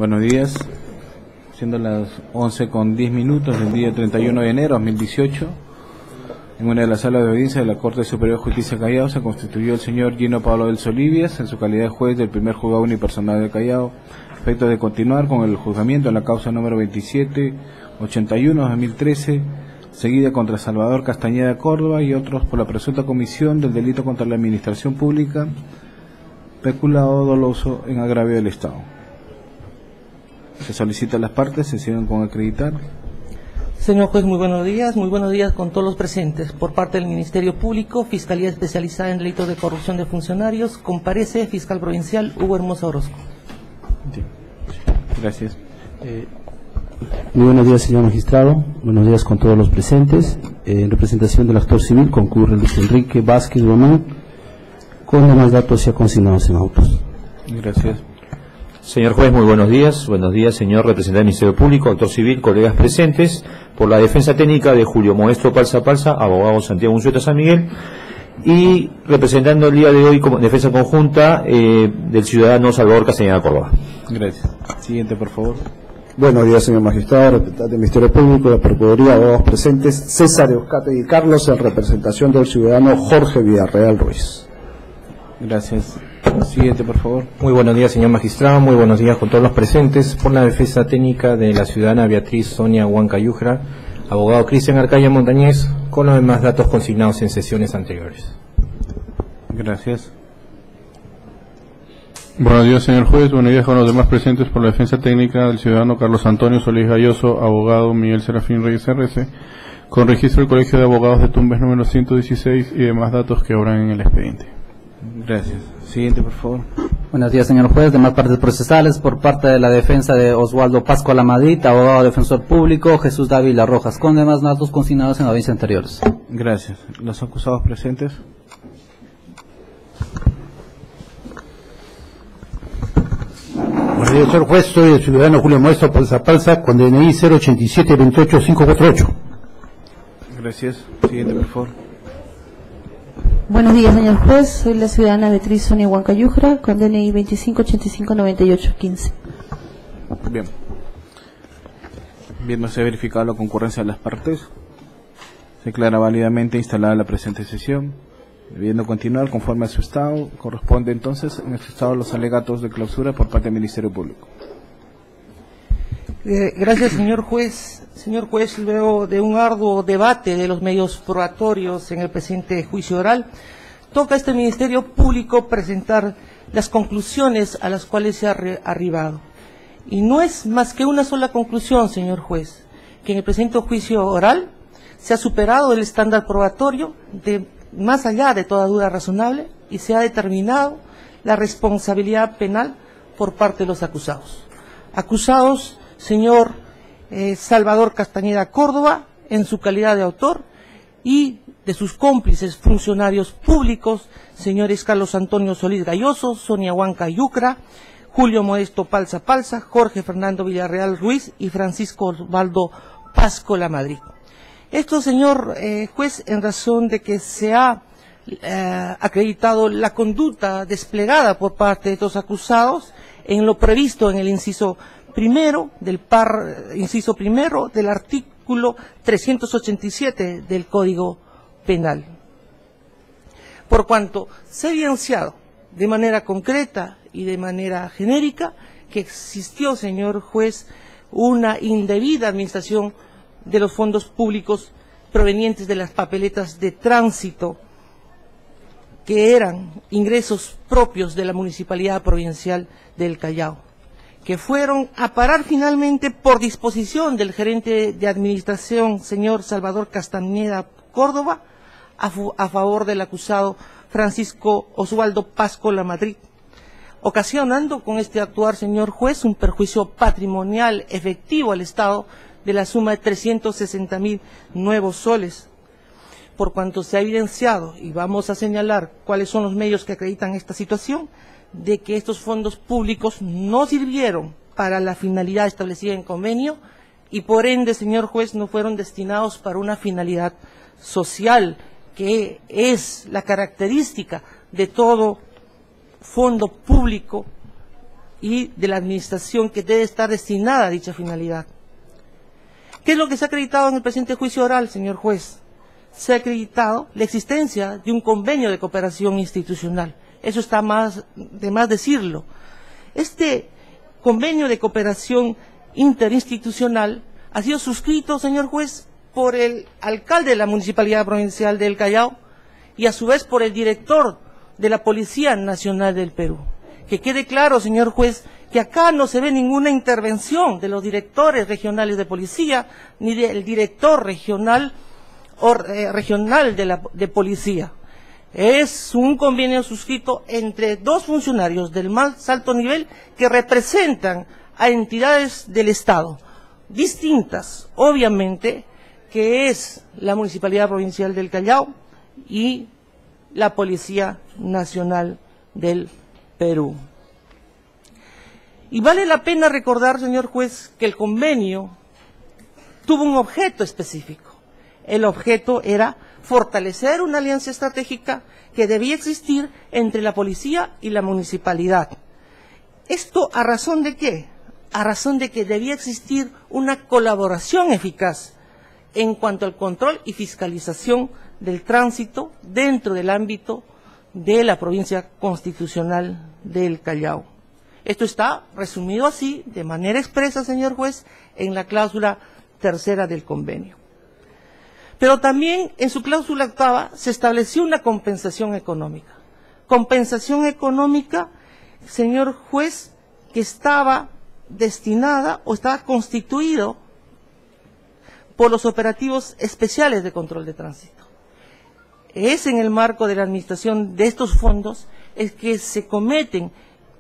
Buenos días, siendo las 11:10 del día 31 de enero de 2018, en una de las salas de audiencia de la Corte Superior de Justicia de Callao se constituyó el señor Gino Pablo del Solivias en su calidad de juez del primer juzgado unipersonal de Callao, a efectos de continuar con el juzgamiento en la causa número 2781-2013, seguida contra Salvador Castañeda Córdoba y otros por la presunta comisión del delito contra la administración pública, peculado doloso en agravio del Estado. Se solicita a las partes, se siguen con acreditar. Señor juez, muy buenos días con todos los presentes. Por parte del Ministerio Público, Fiscalía Especializada en Delitos de Corrupción de Funcionarios, comparece Fiscal Provincial Hugo Hermosa Orozco. Sí. Gracias. Muy buenos días, señor magistrado. Buenos días con todos los presentes. En representación del actor civil concurre Luis Enrique Vázquez Román, con demás datos ya consignados en autos. Gracias. Señor juez, muy buenos días. Buenos días, señor representante del Ministerio Público, actor civil, colegas presentes. Por la defensa técnica de Julio Modesto Palza, abogado Santiago Unzueta San Miguel, y representando el día de hoy como defensa conjunta del ciudadano Salvador Castañeda Córdoba. Gracias. Siguiente, por favor. Buenos días, señor magistrado, representante del Ministerio Público, de la Procuraduría, abogados presentes, César Euscate y Carlos, en representación del ciudadano Jorge Villarreal Ruiz. Gracias. Siguiente, por favor. Muy buenos días, señor magistrado, muy buenos días con todos los presentes. Por la defensa técnica de la ciudadana Beatriz Sonia Huancayujra, abogado Cristian Arcaya Montañez, con los demás datos consignados en sesiones anteriores. Gracias. Buenos días, señor juez. Buenos días con los demás presentes. Por la defensa técnica del ciudadano Carlos Antonio Solís Galloso, abogado Miguel Serafín Reyes RC, con registro del Colegio de Abogados de Tumbes número 116 y demás datos que obran en el expediente. Gracias. Siguiente, por favor. Buenos días, señor juez. Demás partes procesales, por parte de la defensa de Oswaldo Pascual Amadrid, abogado defensor público, Jesús Dávila Rojas, con demás datos consignados en audiencias anteriores. Gracias. Los acusados presentes. Buenos días, señor juez. Soy el ciudadano Julio Modesto Palza, con DNI 087-28548. Gracias. Siguiente, por favor. Buenos días, señor juez. Soy la ciudadana Beatriz Sonia Huancayujra, con DNI 25859815. Bien. Viéndose verificada la concurrencia de las partes, se declara válidamente instalada la presente sesión. Debiendo continuar conforme a su estado, corresponde entonces en este estado los alegatos de clausura por parte del Ministerio Público. Gracias, señor juez. Señor juez, luego de un arduo debate de los medios probatorios en el presente juicio oral, toca a este Ministerio Público presentar las conclusiones a las cuales se ha arribado. Y no es más que una sola conclusión, señor juez, que en el presente juicio oral se ha superado el estándar probatorio más allá de toda duda razonable y se ha determinado la responsabilidad penal por parte de los acusados. Acusados, señor Salvador Castañeda Córdoba, en su calidad de autor, y de sus cómplices funcionarios públicos, señores Carlos Antonio Solís Galloso, Sonia Huancayujra, Julio Modesto Palza, Jorge Fernando Villarreal Ruiz y Francisco Osvaldo Pascual Amadrid. Esto, señor juez, en razón de que se ha acreditado la conducta desplegada por parte de estos acusados en lo previsto en el inciso primero del artículo 387 del Código Penal. Por cuanto se ha evidenciado de manera concreta y de manera genérica que existió, señor juez, una indebida administración de los fondos públicos provenientes de las papeletas de tránsito, que eran ingresos propios de la Municipalidad Provincial del Callao, que fueron a parar finalmente por disposición del gerente de administración, señor Salvador Castañeda Córdoba, a favor del acusado Francisco Oswaldo Pascual Amadrid, ocasionando con este actuar, señor juez, un perjuicio patrimonial efectivo al Estado de la suma de 360.000 nuevos soles. Por cuanto se ha evidenciado, y vamos a señalar cuáles son los medios que acreditan esta situación, de que estos fondos públicos no sirvieron para la finalidad establecida en convenio y por ende, señor juez, no fueron destinados para una finalidad social, que es la característica de todo fondo público y de la administración que debe estar destinada a dicha finalidad. ¿Qué es lo que se ha acreditado en el presente juicio oral, señor juez? Se ha acreditado la existencia de un convenio de cooperación institucional. Eso está de más decirlo. Este convenio de cooperación interinstitucional ha sido suscrito, señor juez, por el alcalde de la Municipalidad Provincial del Callao y a su vez por el director de la Policía Nacional del Perú. Que quede claro, señor juez, que acá no se ve ninguna intervención de los directores regionales de policía ni del director regional de policía. Es un convenio suscrito entre dos funcionarios del más alto nivel que representan a entidades del Estado, distintas, obviamente, que es la Municipalidad Provincial del Callao y la Policía Nacional del Perú. Y vale la pena recordar, señor juez, que el convenio tuvo un objeto específico. El objeto era fortalecer una alianza estratégica que debía existir entre la policía y la municipalidad. ¿Esto a razón de qué? A razón de que debía existir una colaboración eficaz en cuanto al control y fiscalización del tránsito dentro del ámbito de la provincia constitucional del Callao. Esto está resumido así, de manera expresa, señor juez, en la cláusula tercera del convenio. Pero también en su cláusula octava se estableció una compensación económica. Compensación económica, señor juez, que estaba destinada o estaba constituido por los operativos especiales de control de tránsito. Es en el marco de la administración de estos fondos es que se cometen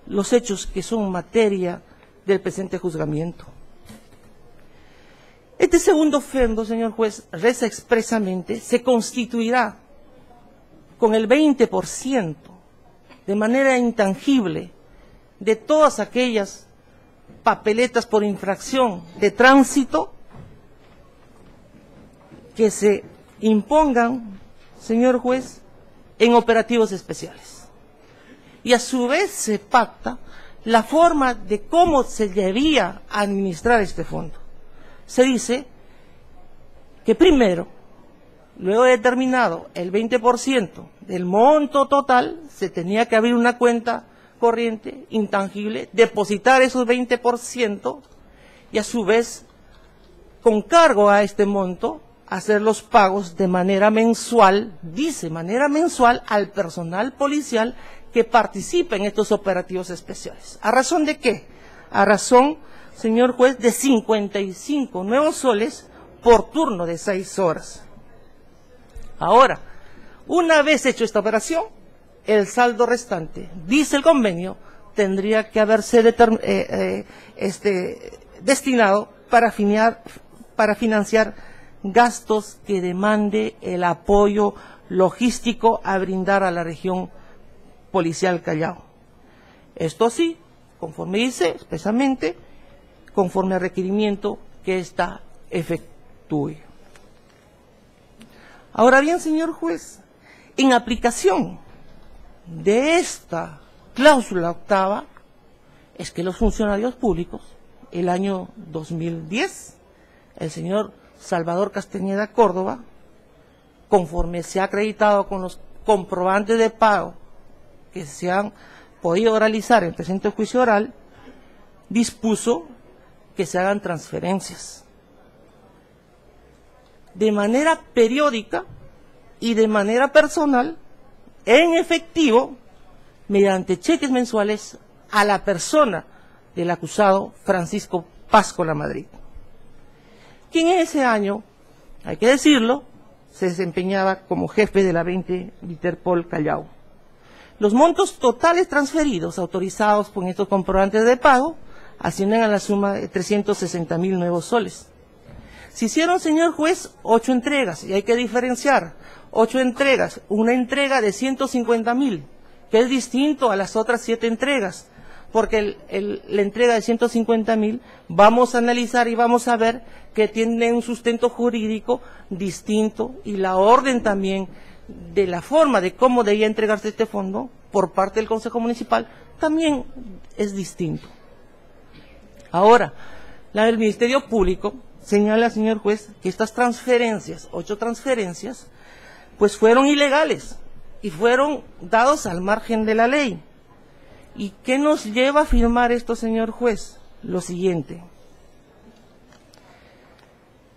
los hechos que son materia del presente juzgamiento. Este segundo fondo, señor juez, reza expresamente, se constituirá con el 20% de manera intangible de todas aquellas papeletas por infracción de tránsito que se impongan, señor juez, en operativos especiales. Y a su vez se pacta la forma de cómo se debía administrar este fondo. Se dice que primero, luego de determinado el 20% del monto total, se tenía que abrir una cuenta corriente, intangible, depositar esos 20% y a su vez, con cargo a este monto, hacer los pagos de manera mensual, dice manera mensual, al personal policial que participa en estos operativos especiales. ¿A razón de qué? A razón, señor juez, de 55 nuevos soles por turno de 6 horas. Ahora, una vez hecho esta operación, el saldo restante, dice el convenio, tendría que haberse destinado para financiar gastos que demande el apoyo logístico a brindar a la región policial Callao. Esto sí, conforme dice expresamente, conforme al requerimiento que ésta efectúe. Ahora bien, señor juez, en aplicación de esta cláusula octava, es que los funcionarios públicos, el año 2010, el señor Salvador Castañeda Córdoba, conforme se ha acreditado con los comprobantes de pago que se han podido realizar en el presente juicio oral, dispuso que se hagan transferencias de manera periódica y de manera personal, en efectivo, mediante cheques mensuales a la persona del acusado Francisco Páscola Madrid, quien en ese año, hay que decirlo, se desempeñaba como jefe de la 20 Interpol Callao. Los montos totales transferidos autorizados por estos comprobantes de pago ascienden a la suma de 360.000 nuevos soles. Se hicieron, señor juez, 8 entregas, y hay que diferenciar 8 entregas, una entrega de 150.000, que es distinto a las otras 7 entregas, porque la entrega de 150.000 vamos a analizar y vamos a ver que tiene un sustento jurídico distinto y la orden también de la forma de cómo debía entregarse este fondo por parte del Consejo Municipal también es distinto. Ahora, la del Ministerio Público señala, señor juez, que estas transferencias, 8 transferencias, pues fueron ilegales y fueron dados al margen de la ley. ¿Y qué nos lleva a afirmar esto, señor juez? Lo siguiente.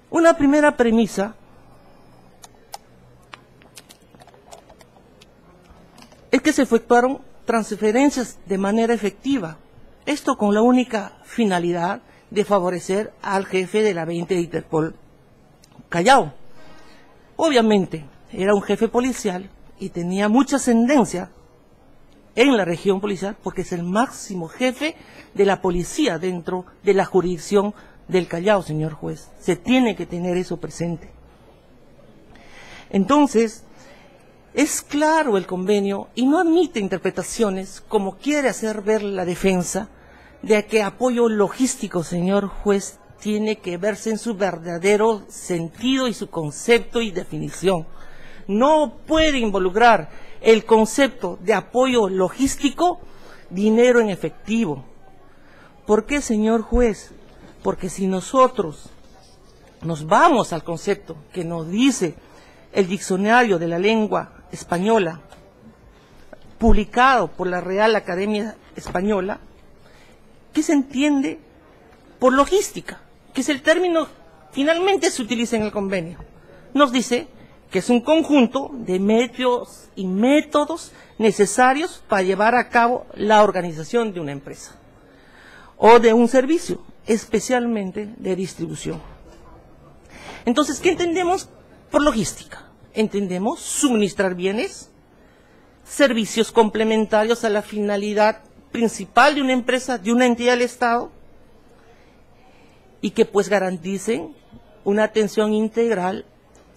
Una primera premisa es que se efectuaron transferencias de manera efectiva. Esto con la única finalidad de favorecer al jefe de la 20 de Interpol, Callao. Obviamente, era un jefe policial y tenía mucha ascendencia en la región policial porque es el máximo jefe de la policía dentro de la jurisdicción del Callao, señor juez. Se tiene que tener eso presente. Entonces, es claro el convenio y no admite interpretaciones como quiere hacer ver la defensa de que apoyo logístico, señor juez, tiene que verse en su verdadero sentido y su concepto y definición. No puede involucrar el concepto de apoyo logístico dinero en efectivo. ¿Por qué, señor juez? Porque si nosotros nos vamos al concepto que nos dice el diccionario de la lengua española, publicado por la Real Academia Española, ¿qué se entiende por logística? Que es el término finalmente se utiliza en el convenio. Nos dice que es un conjunto de medios y métodos necesarios para llevar a cabo la organización de una empresa o de un servicio, especialmente de distribución. Entonces, ¿qué entendemos por logística? Entendemos suministrar bienes, servicios complementarios a la finalidad principal de una empresa, de una entidad del Estado, y que pues garanticen una atención integral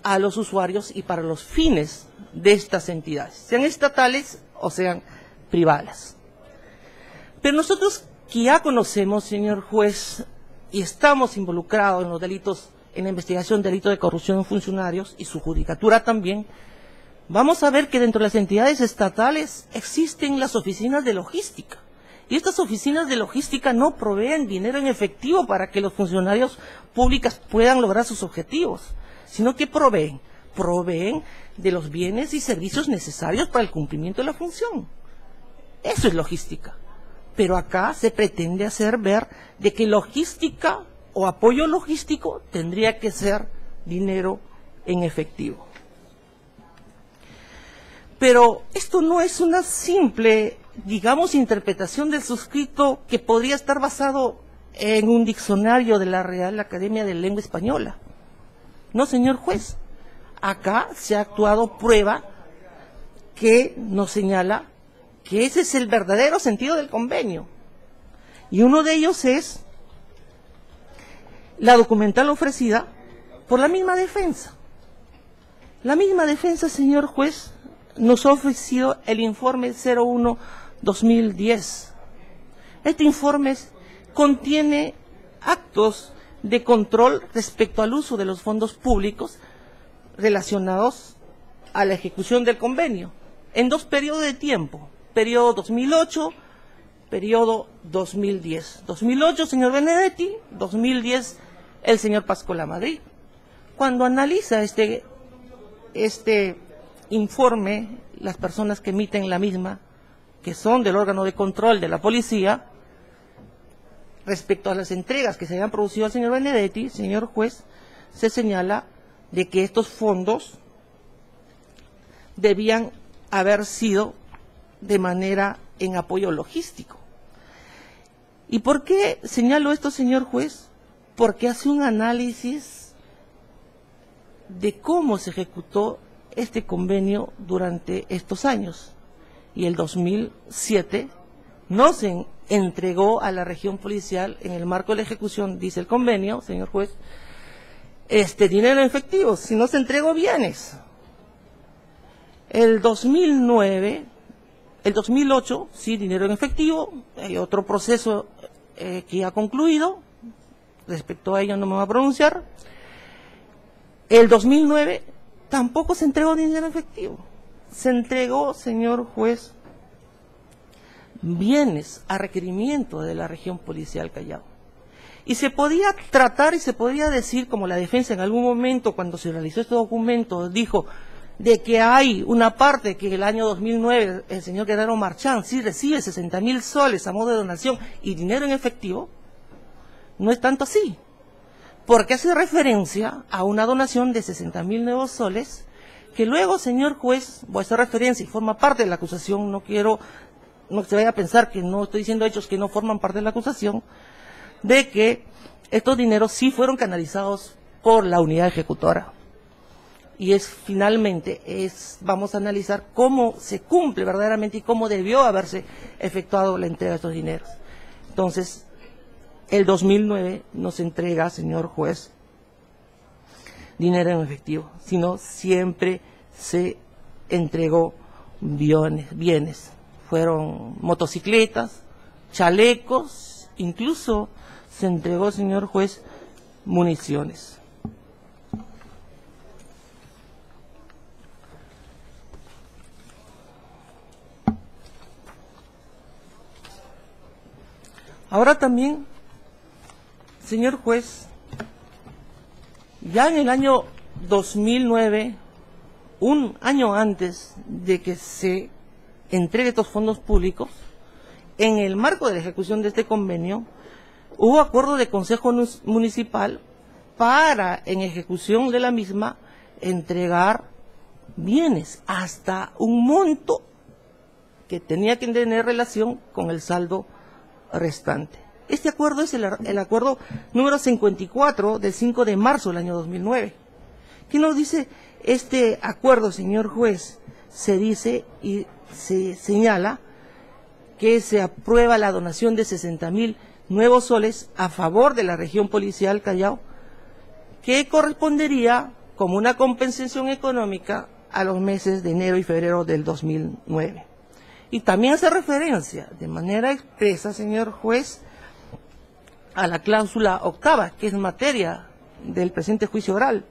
a los usuarios y para los fines de estas entidades, sean estatales o sean privadas. Pero nosotros que ya conocemos, señor juez, y estamos involucrados en los delitos, en la investigación de delitos de corrupción en funcionarios y su judicatura también, vamos a ver que dentro de las entidades estatales existen las oficinas de logística. Y estas oficinas de logística no proveen dinero en efectivo para que los funcionarios públicos puedan lograr sus objetivos, sino que proveen de los bienes y servicios necesarios para el cumplimiento de la función. Eso es logística. Pero acá se pretende hacer ver de que logística o apoyo logístico tendría que ser dinero en efectivo. Pero esto no es una simple, digamos, interpretación del suscrito que podría estar basado en un diccionario de la Real Academia de Lengua Española. No, señor juez. Acá se ha actuado prueba que nos señala que ese es el verdadero sentido del convenio. Y uno de ellos es la documental ofrecida por la misma defensa. La misma defensa, señor juez, nos ha ofrecido el informe 01-2010. Este informe contiene actos de control respecto al uso de los fondos públicos relacionados a la ejecución del convenio en 2 periodos de tiempo, periodo 2008, periodo 2010. 2008, señor Benedetti, 2010, el señor Pascual Madrid. Cuando analiza este informe, las personas que emiten la misma, que son del órgano de control de la policía, respecto a las entregas que se habían producido al señor Benedetti, señor juez, se señala de que estos fondos debían haber sido de manera en apoyo logístico. ¿Y por qué señalo esto, señor juez? Porque hace un análisis de cómo se ejecutó este convenio durante estos años. Y el 2007 no se entregó a la región policial en el marco de la ejecución, dice el convenio, señor juez, dinero en efectivo, sino se entregó bienes. El 2009, el 2008, sí, dinero en efectivo, hay otro proceso que ya ha concluido, respecto a ello no me voy a pronunciar. El 2009 tampoco se entregó dinero en efectivo, se entregó, señor juez, bienes a requerimiento de la región policial Callao. Y se podía tratar y se podía decir, como la defensa en algún momento cuando se realizó este documento dijo, de que hay una parte que el año 2009 el señor Guerrero Marchán sí recibe 60.000 soles a modo de donación y dinero en efectivo, no es tanto así, porque hace referencia a una donación de 60.000 nuevos soles, que luego, señor juez, voy a hacer referencia y forma parte de la acusación, no se vaya a pensar que no estoy diciendo hechos que no forman parte de la acusación, de que estos dineros sí fueron canalizados por la unidad ejecutora. Y vamos a analizar cómo se cumple verdaderamente y cómo debió haberse efectuado la entrega de estos dineros. Entonces, el 2009 no se entrega, señor juez, dinero en efectivo, sino siempre se entregó bienes. Fueron motocicletas, chalecos, incluso se entregó, señor juez, municiones. Ahora también, señor juez, ya en el año 2009, un año antes de que se entregue estos fondos públicos, en el marco de la ejecución de este convenio, hubo acuerdo de Consejo Municipal para, en ejecución de la misma, entregar bienes hasta un monto que tenía que tener relación con el saldo restante. Este acuerdo es el acuerdo número 54 del 5 de marzo del año 2009. ¿Qué nos dice este acuerdo, señor juez? Se dice y se señala que se aprueba la donación de 60.000 nuevos soles a favor de la región policial Callao, que correspondería como una compensación económica a los meses de enero y febrero del 2009. Y también hace referencia de manera expresa, señor juez, a la cláusula octava, que es materia del presente juicio oral.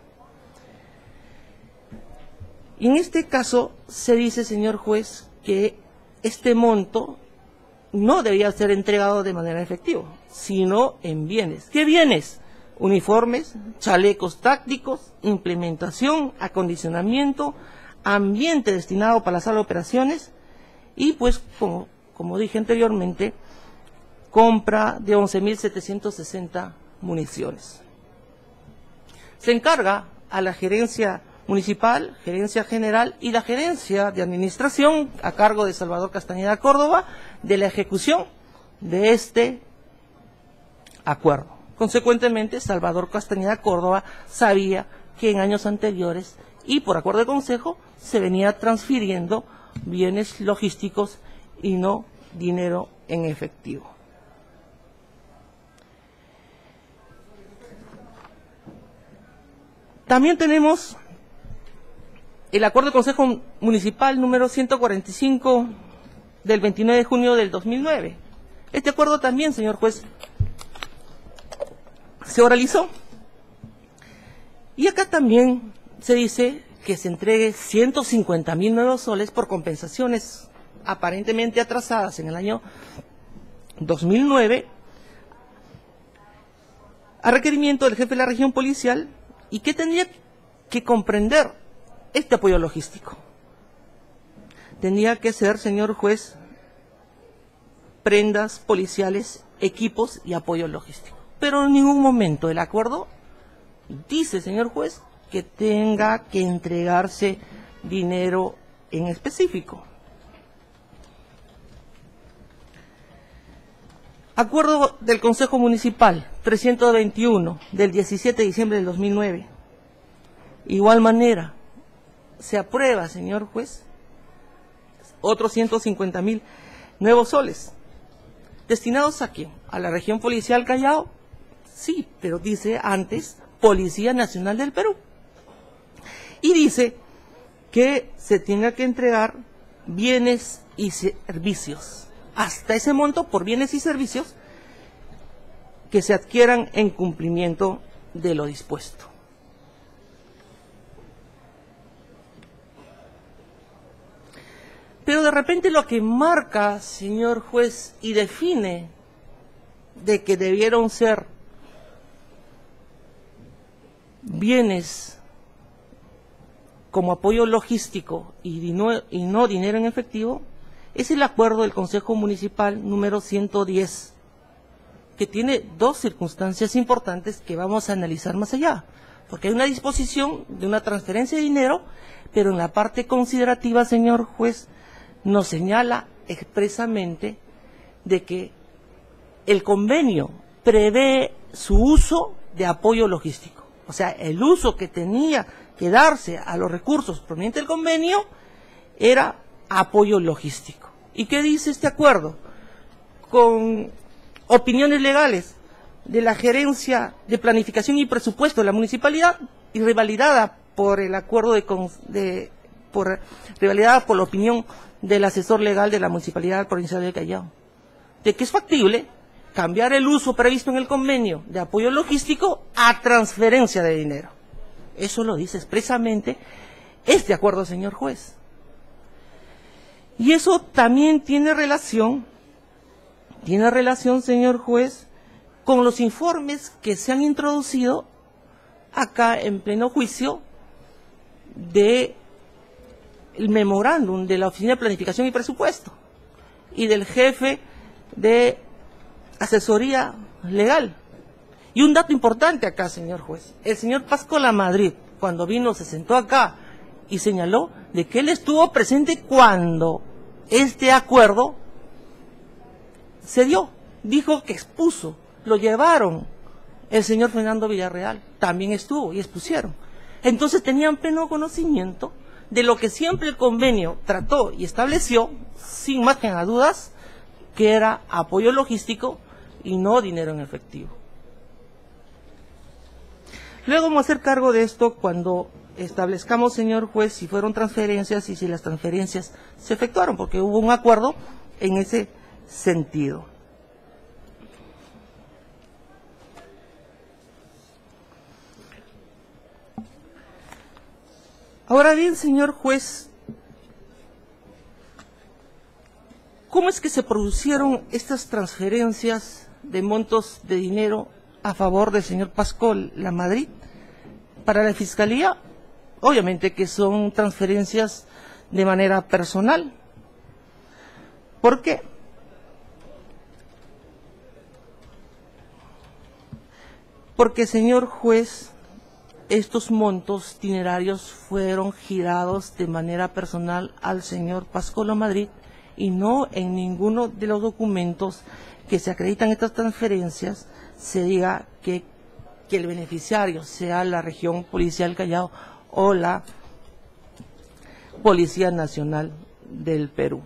Y en este caso se dice, señor juez, que este monto no debía ser entregado de manera efectiva, sino en bienes. ¿Qué bienes? Uniformes, chalecos tácticos, implementación, acondicionamiento, ambiente destinado para la sala de operaciones y pues, como dije anteriormente, compra de 11.760 municiones. Se encarga a la gerencia municipal, gerencia general y la gerencia de administración a cargo de Salvador Castañeda Córdoba de la ejecución de este acuerdo. Consecuentemente, Salvador Castañeda Córdoba sabía que en años anteriores y por acuerdo de consejo se venía transfiriendo bienes logísticos y no dinero en efectivo. También tenemos el acuerdo de Consejo Municipal número 145 del 29 de junio del 2009. Este acuerdo también, señor juez, se oralizó. Y acá también se dice que se entregue 150.000 nuevos soles por compensaciones aparentemente atrasadas en el año 2009 a requerimiento del jefe de la región policial. ¿Y qué tendría que comprender este apoyo logístico? Tendría que ser, señor juez, prendas policiales, equipos y apoyo logístico. Pero en ningún momento el acuerdo dice, señor juez, que tenga que entregarse dinero en específico. Acuerdo del Consejo Municipal 321 del 17 de diciembre del 2009. Igual manera, se aprueba, señor juez, otros 150.000 nuevos soles. ¿Destinados a quién? ¿A la región policial Callao? Sí, pero dice antes Policía Nacional del Perú. Y dice que se tenga que entregar bienes y servicios. Hasta ese monto por bienes y servicios que se adquieran en cumplimiento de lo dispuesto. Pero de repente lo que marca, señor juez, y define de que debieron ser bienes como apoyo logístico y no dinero en efectivo, es el acuerdo del Consejo Municipal número 110, que tiene dos circunstancias importantes que vamos a analizar más allá, porque hay una disposición de una transferencia de dinero, pero en la parte considerativa, señor juez, nos señala expresamente de que el convenio prevé su uso de apoyo logístico. O sea, el uso que tenía que darse a los recursos provenientes del convenio era apoyo logístico. ¿Y qué dice este acuerdo? Con opiniones legales de la Gerencia de Planificación y Presupuesto de la Municipalidad y revalidada por el acuerdo revalidada por la opinión del asesor legal de la Municipalidad Provincial del Callao, de que es factible cambiar el uso previsto en el convenio de apoyo logístico a transferencia de dinero. Eso lo dice expresamente este acuerdo, señor juez. Y eso también tiene relación, señor juez, con los informes que se han introducido acá en pleno juicio de el memorándum de la Oficina de Planificación y Presupuesto y del jefe de asesoría legal. Y un dato importante acá, señor juez, el señor Pascual Lamadrid, cuando vino, se sentó acá y señaló de que él estuvo presente cuando este acuerdo se dio, dijo que expuso, lo llevaron, el señor Fernando Villarreal también estuvo y expusieron. Entonces tenían pleno conocimiento de lo que siempre el convenio trató y estableció, sin margen a dudas, que era apoyo logístico y no dinero en efectivo. Luego vamos a hacer cargo de esto cuando establezcamos, señor juez, si fueron transferencias y si las transferencias se efectuaron, porque hubo un acuerdo en ese sentido. Ahora bien, señor juez, ¿cómo es que se produjeron estas transferencias de montos de dinero a favor del señor Pascual Lamadrid? Para la Fiscalía, obviamente que son transferencias de manera personal. ¿Por qué? Porque, señor juez, estos montos dinerarios fueron girados de manera personal al señor Pascual Lamadrid y no en ninguno de los documentos que se acreditan estas transferencias se diga que el beneficiario sea la región policial Callao o la Policía Nacional del Perú.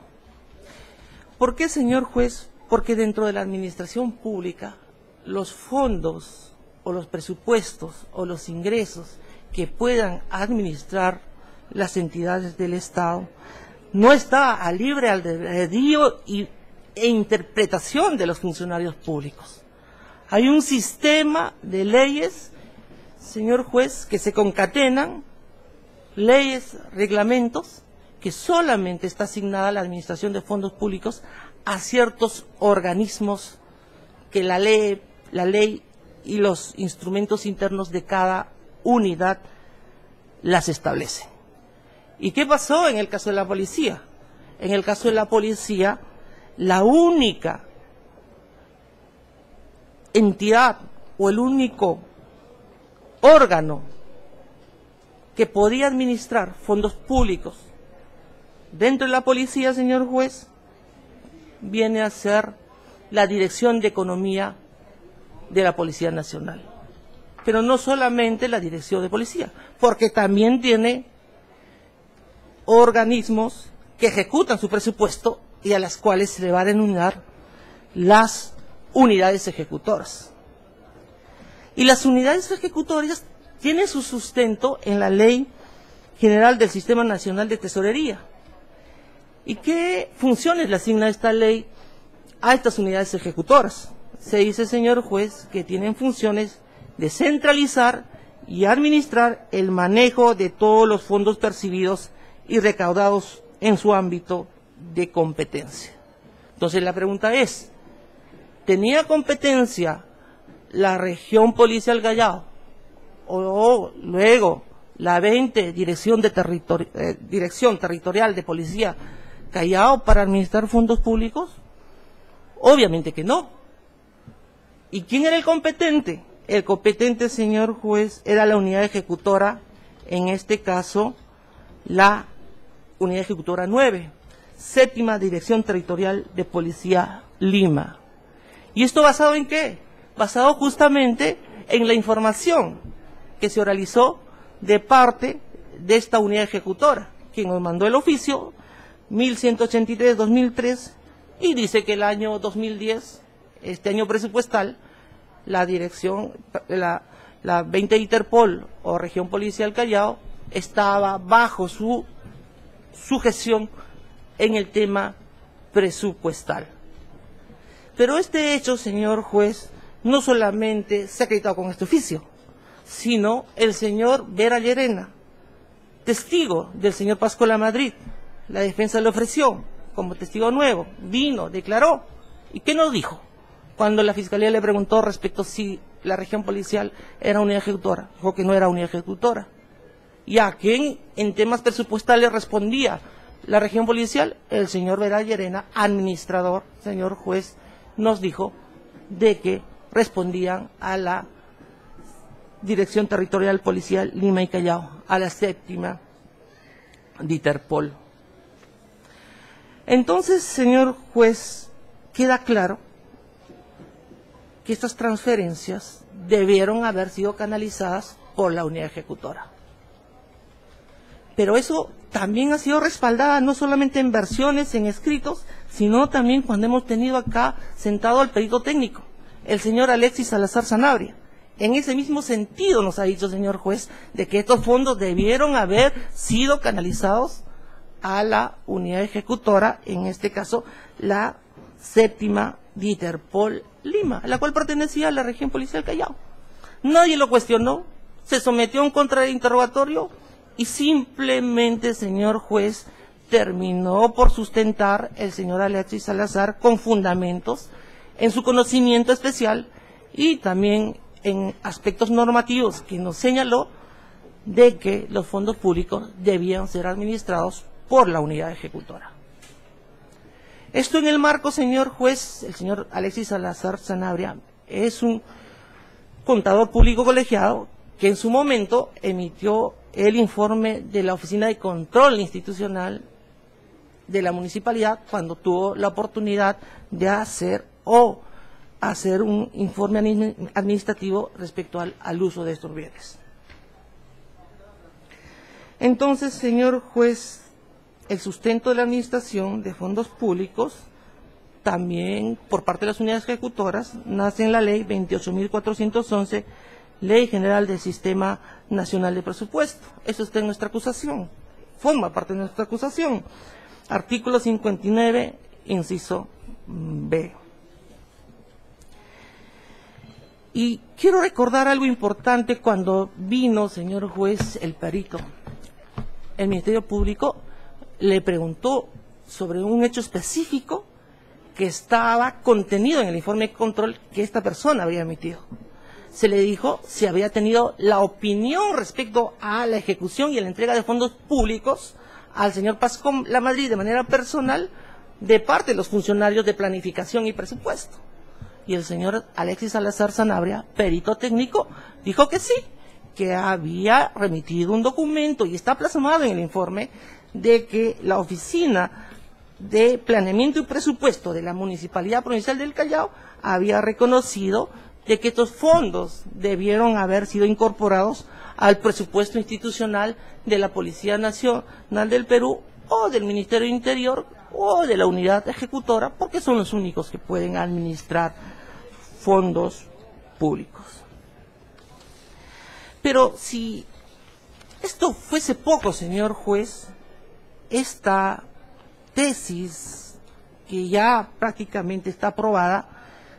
¿Por qué, señor juez? Porque dentro de la administración pública los fondos o los presupuestos o los ingresos que puedan administrar las entidades del Estado no está a libre albedrío e interpretación de los funcionarios públicos. Hay un sistema de leyes, señor juez, que se concatenan, leyes, reglamentos, que solamente está asignada la administración de fondos públicos a ciertos organismos que la ley y los instrumentos internos de cada unidad las establece. ¿Y qué pasó en el caso de la policía? En el caso de la policía, la única entidad o el único órgano que podía administrar fondos públicos dentro de la policía, señor juez, viene a ser la Dirección de Economía de la Policía Nacional. Pero no solamente la Dirección de Policía, porque también tiene organismos que ejecutan su presupuesto y a las cuales se le va a denominar las unidades ejecutoras. Y las unidades ejecutoras tienen su sustento en la Ley General del Sistema Nacional de Tesorería. ¿Y qué funciones le asigna esta ley a estas unidades ejecutoras? Se dice, señor juez, que tienen funciones de centralizar y administrar el manejo de todos los fondos percibidos y recaudados en su ámbito de competencia. Entonces la pregunta es, ¿tenía competencia la región policial Callao o luego la 20 Dirección Territorial de Policía Callao para administrar fondos públicos? Obviamente que no. ¿Y quién era el competente? El competente, señor juez, era la unidad ejecutora, en este caso la unidad ejecutora 9, séptima Dirección Territorial de Policía Lima. ¿Y esto basado en qué? Basado justamente en la información que se oralizó de parte de esta unidad ejecutora, quien nos mandó el oficio 1183-2003 y dice que el año 2010, este año presupuestal, la dirección, la 20 Interpol o Región Policial Callao estaba bajo su gestión en el tema presupuestal. Pero este hecho, señor juez, no solamente se ha acreditado con este oficio, sino el señor Vera Llerena, testigo del señor Pascual Madrid. La defensa le ofreció como testigo nuevo, vino, declaró. ¿Y qué nos dijo? Cuando la Fiscalía le preguntó respecto si la región policial era unidad ejecutora, dijo que no era unidad ejecutora. ¿Y a quién en temas presupuestales respondía la región policial? El señor Vera Llerena, administrador, señor juez, nos dijo de que respondían a la Dirección Territorial Policial Lima y Callao, a la séptima de Interpol. Entonces, señor juez, queda claro que estas transferencias debieron haber sido canalizadas por la unidad ejecutora. Pero eso también ha sido respaldada no solamente en versiones, en escritos, sino también cuando hemos tenido acá sentado al perito técnico, el señor Alexis Salazar Sanabria. En ese mismo sentido nos ha dicho, señor juez, de que estos fondos debieron haber sido canalizados a la unidad ejecutora, en este caso la séptima de Interpol Lima, la cual pertenecía a la región policial Callao. Nadie lo cuestionó, se sometió a un contrainterrogatorio y simplemente, señor juez, terminó por sustentar el señor Alexis Salazar con fundamentos en su conocimiento especial y también en aspectos normativos que nos señaló de que los fondos públicos debían ser administrados por la unidad ejecutora. Esto en el marco, señor juez, el señor Alexis Salazar Sanabria es un contador público colegiado que en su momento emitió el informe de la Oficina de Control Institucional de la municipalidad cuando tuvo la oportunidad de hacer un informe administrativo respecto al uso de estos bienes. Entonces, señor juez, el sustento de la administración de fondos públicos, también por parte de las unidades ejecutoras, nace en la ley 28.411, Ley General del Sistema Nacional de Presupuesto. Eso está en nuestra acusación, forma parte de nuestra acusación. Artículo 59, inciso B. Y quiero recordar algo importante cuando vino, señor juez, el perito. El Ministerio Público le preguntó sobre un hecho específico que estaba contenido en el informe de control que esta persona había emitido. Se le dijo si había tenido la opinión respecto a la ejecución y la entrega de fondos públicos al señor Pascual Madrid de manera personal de parte de los funcionarios de planificación y presupuesto. Y el señor Alexis Salazar Sanabria, perito técnico, dijo que sí, que había remitido un documento y está plasmado en el informe de que la Oficina de Planeamiento y Presupuesto de la Municipalidad Provincial del Callao había reconocido de que estos fondos debieron haber sido incorporados al presupuesto institucional de la Policía Nacional del Perú o del Ministerio del Interior o de la unidad ejecutora, porque son los únicos que pueden administrar fondos públicos. Pero si esto fuese poco, señor juez, esta tesis, que ya prácticamente está aprobada,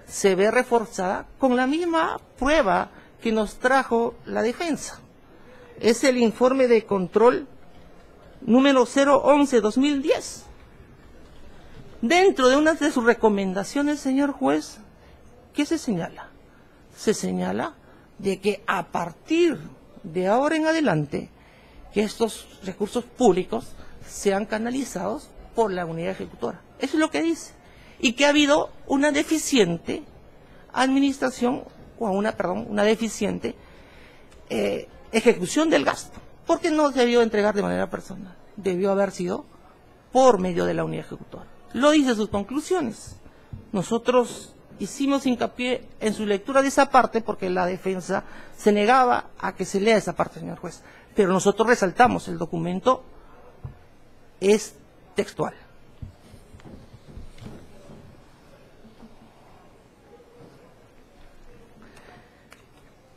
se ve reforzada con la misma prueba que nos trajo la defensa. Es el informe de control número 011-2010, Dentro de una de sus recomendaciones, señor juez, ¿qué se señala? Se señala de que a partir de ahora en adelante, que estos recursos públicos sean canalizados por la unidad ejecutora. Eso es lo que dice. Y que ha habido una deficiente administración, una deficiente ejecución del gasto, porque no se debió entregar de manera personal, debió haber sido por medio de la unidad ejecutora. Lo dice sus conclusiones. Nosotros hicimos hincapié en su lectura de esa parte porque la defensa se negaba a que se lea esa parte, señor juez. Pero nosotros resaltamos, el documento es textual.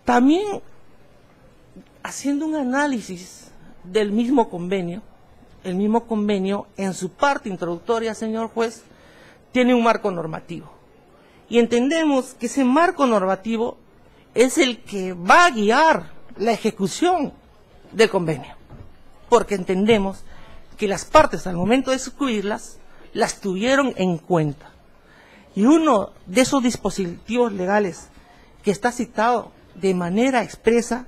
También, haciendo un análisis del mismo convenio, el mismo convenio en su parte introductoria, señor juez, tiene un marco normativo. Y entendemos que ese marco normativo es el que va a guiar la ejecución del convenio, porque entendemos que las partes al momento de suscribirlas las tuvieron en cuenta. Y uno de esos dispositivos legales que está citado de manera expresa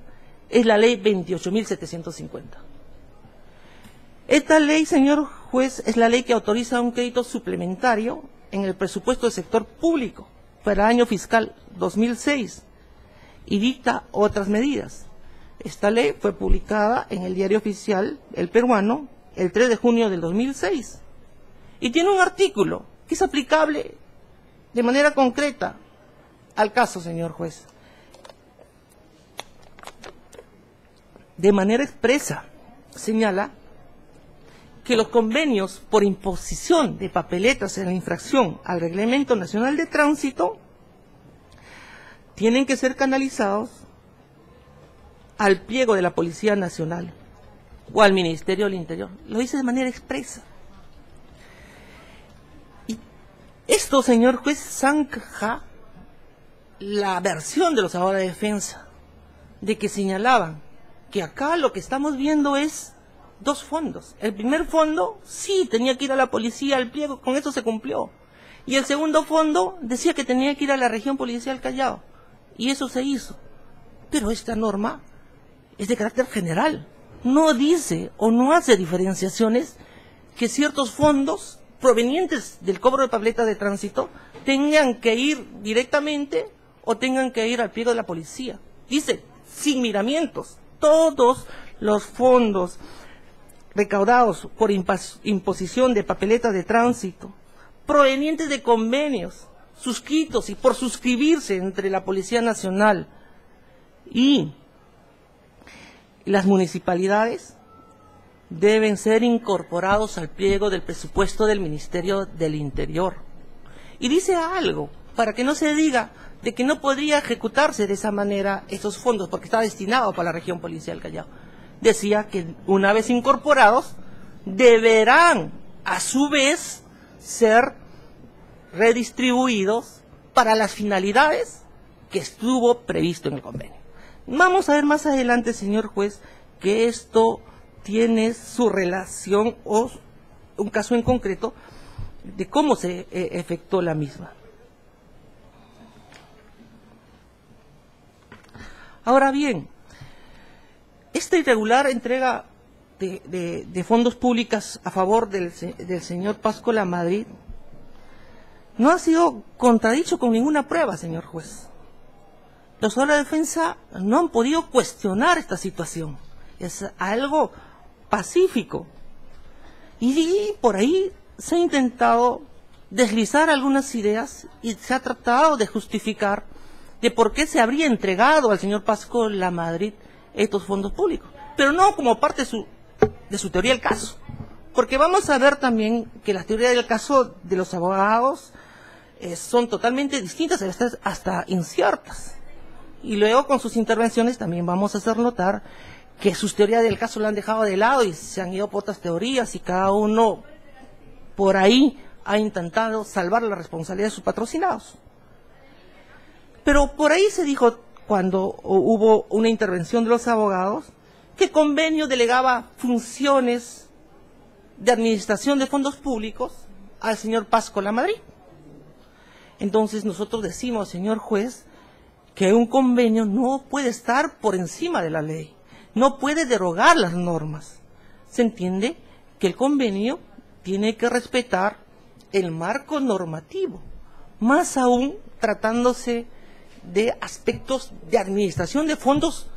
es la ley 28.750. Esta ley, señor juez, es la ley que autoriza un crédito suplementario en el presupuesto del sector público para el año fiscal 2006 y dicta otras medidas. Esta ley fue publicada en el Diario Oficial, el peruano, el 3 de junio del 2006. Y tiene un artículo que es aplicable de manera concreta al caso, señor juez. De manera expresa, señala que los convenios por imposición de papeletas en la infracción al Reglamento Nacional de Tránsito tienen que ser canalizados al pliego de la Policía Nacional o al Ministerio del Interior. Lo dice de manera expresa. Y esto, señor juez, zanja la versión de los abogados de defensa, de que señalaban que acá lo que estamos viendo es dos fondos. El primer fondo, sí, tenía que ir a la policía, al pliego, con eso se cumplió. Y el segundo fondo decía que tenía que ir a la región policial Callao. Y eso se hizo. Pero esta norma es de carácter general. No dice o no hace diferenciaciones que ciertos fondos provenientes del cobro de papeletas de tránsito tengan que ir directamente o tengan que ir al pliego de la policía. Dice, sin miramientos, todos los fondos recaudados por imposición de papeletas de tránsito, provenientes de convenios suscritos y por suscribirse entre la Policía Nacional y las municipalidades, deben ser incorporados al pliego del presupuesto del Ministerio del Interior. Y dice algo, para que no se diga de que no podría ejecutarse de esa manera esos fondos, porque está destinado para la región policial Callao. Decía que una vez incorporados, deberán a su vez ser redistribuidos para las finalidades que estuvo previsto en el convenio. Vamos a ver más adelante, señor juez, que esto tiene su relación o un caso en concreto de cómo se efectuó la misma. Ahora bien, esta irregular entrega de fondos públicos a favor del señor Pascual Lamadrid no ha sido contradicho con ninguna prueba, señor juez. Los abogados de defensa no han podido cuestionar esta situación. Es algo pacífico. Y por ahí se ha intentado deslizar algunas ideas y se ha tratado de justificar de por qué se habría entregado al señor Pascual Lamadrid estos fondos públicos, pero no como parte de su teoría del caso, porque vamos a ver también que las teorías del caso de los abogados son totalmente distintas, hasta inciertas, y luego con sus intervenciones también vamos a hacer notar que sus teorías del caso lo han dejado de lado y se han ido por otras teorías y cada uno por ahí ha intentado salvar la responsabilidad de sus patrocinados. Pero por ahí se dijo, cuando hubo una intervención de los abogados, que el convenio delegaba funciones de administración de fondos públicos al señor Pasco Lamadrid. Entonces nosotros decimos, señor juez, que un convenio no puede estar por encima de la ley, no puede derogar las normas. Se entiende que el convenio tiene que respetar el marco normativo, más aún tratándose de aspectos de administración de fondos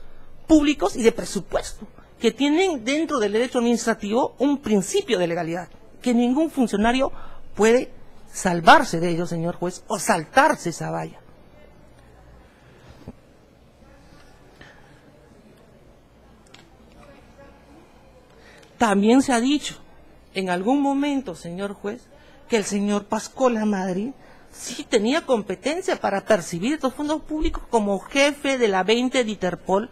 públicos y de presupuesto, que tienen dentro del derecho administrativo un principio de legalidad, que ningún funcionario puede salvarse de ello, señor juez, o saltarse esa valla. También se ha dicho en algún momento, señor juez, que el señor Pasco Lamadrid sí tenía competencia para percibir estos fondos públicos como jefe de la 20 de Interpol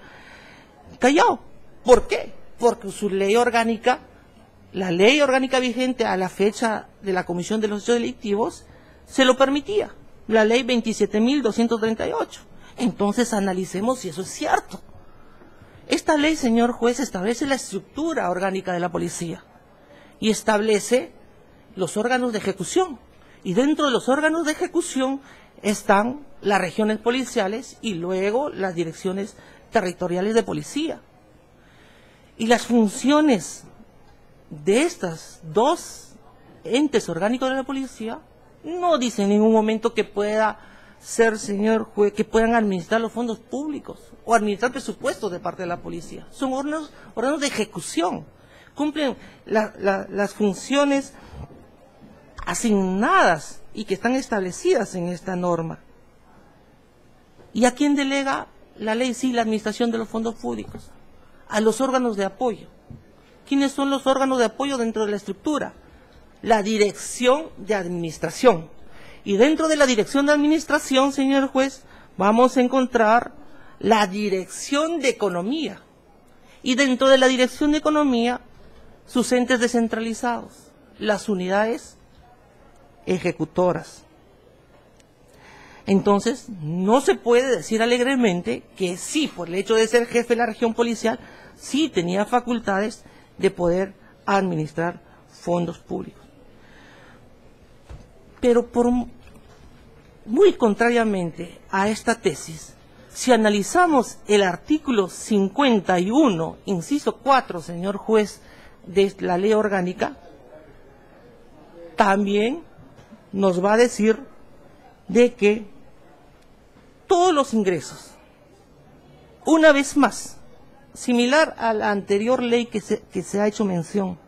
Callao. ¿Por qué? Porque su ley orgánica, la ley orgánica vigente a la fecha de la Comisión de los Hechos Delictivos, se lo permitía, la ley 27.238. Entonces analicemos si eso es cierto. Esta ley, señor juez, establece la estructura orgánica de la policía y establece los órganos de ejecución. Y dentro de los órganos de ejecución están las regiones policiales y luego las direcciones territoriales de policía. Y las funciones de estas dos entes orgánicos de la policía no dice en ningún momento que pueda ser, señor juez, que puedan administrar los fondos públicos o administrar presupuestos de parte de la policía. Son órganos de ejecución. Cumplen las funciones asignadas y que están establecidas en esta norma. ¿Y a quién delega la ley? Sí, la administración de los fondos públicos. A los órganos de apoyo. ¿Quiénes son los órganos de apoyo dentro de la estructura? La dirección de administración. Y dentro de la dirección de administración, señor juez, vamos a encontrar la dirección de economía. Y dentro de la dirección de economía, sus entes descentralizados, las unidades ejecutoras. Entonces, no se puede decir alegremente que sí, por el hecho de ser jefe de la región policial, sí tenía facultades de poder administrar fondos públicos. Pero muy contrariamente a esta tesis, si analizamos el artículo 51, inciso 4, señor juez, de la ley orgánica, también nos va a decir de que todos los ingresos, una vez más, similar a la anterior ley que se ha hecho mención,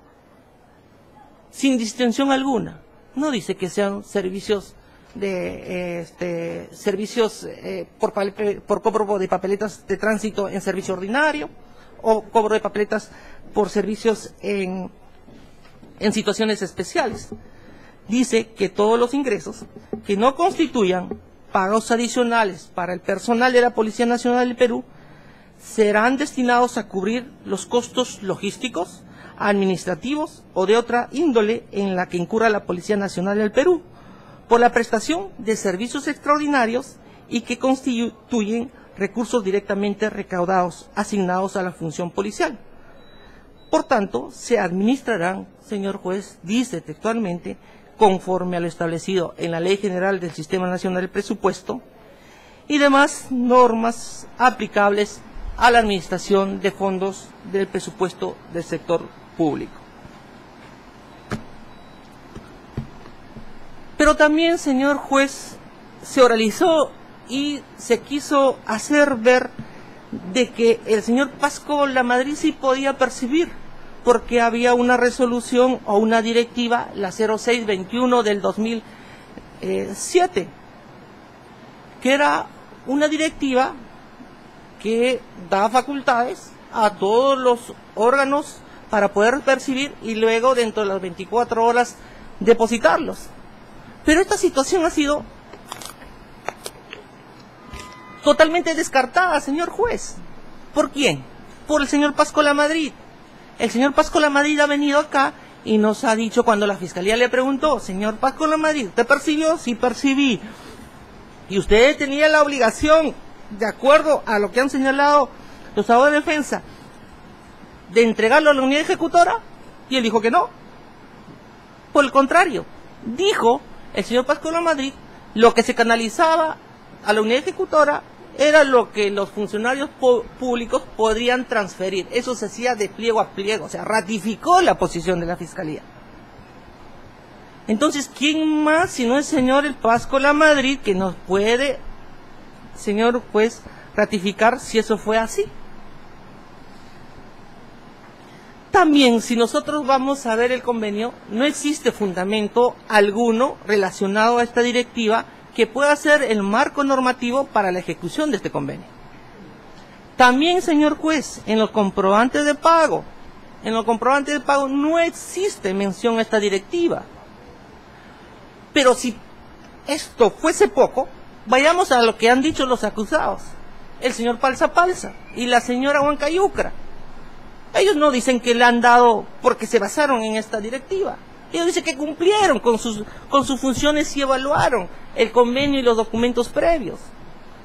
sin distinción alguna, no dice que sean servicios por cobro de papeletas de tránsito en servicio ordinario o cobro de papeletas por servicios en situaciones especiales. Dice que todos los ingresos que no constituyan pagos adicionales para el personal de la Policía Nacional del Perú serán destinados a cubrir los costos logísticos, administrativos o de otra índole en la que incurra la Policía Nacional del Perú por la prestación de servicios extraordinarios y que constituyen recursos directamente recaudados asignados a la función policial. Por tanto, se administrarán, señor juez, dice textualmente, conforme a lo establecido en la Ley General del Sistema Nacional del Presupuesto y demás normas aplicables a la administración de fondos del presupuesto del sector público. Pero también, señor juez, se oralizó y se quiso hacer ver de que el señor Pasco Lamadrid sí podía percibir, porque había una resolución o una directiva, la 0621 del 2007, que era una directiva que da facultades a todos los órganos para poder percibir y luego dentro de las 24 horas depositarlos. Pero esta situación ha sido totalmente descartada, señor juez. ¿Por quién? Por el señor Pasco Lamadrid. El señor Pasco Lamadrid ha venido acá y nos ha dicho, cuando la fiscalía le preguntó, señor Pasco Lamadrid, ¿usted percibió? Sí, percibí. Y usted tenía la obligación, de acuerdo a lo que han señalado los abogados de defensa, de entregarlo a la unidad ejecutora, y él dijo que no. Por el contrario, dijo el señor Pascual Lamadrid, lo que se canalizaba a la unidad ejecutora era lo que los funcionarios públicos podrían transferir. Eso se hacía de pliego a pliego, o sea, ratificó la posición de la Fiscalía. Entonces, ¿quién más sino el señor el Pascual Lamadrid que nos puede, señor juez, ratificar si eso fue así? También, si nosotros vamos a ver el convenio, no existe fundamento alguno relacionado a esta directiva que pueda ser el marco normativo para la ejecución de este convenio. También, señor juez, en los comprobantes de pago no existe mención a esta directiva. Pero si esto fuese poco, vayamos a lo que han dicho los acusados, el señor Palsa Palsa y la señora Huancayucra. Ellos no dicen que le han dado porque se basaron en esta directiva. Ellos dicen que cumplieron con sus funciones y evaluaron el convenio y los documentos previos.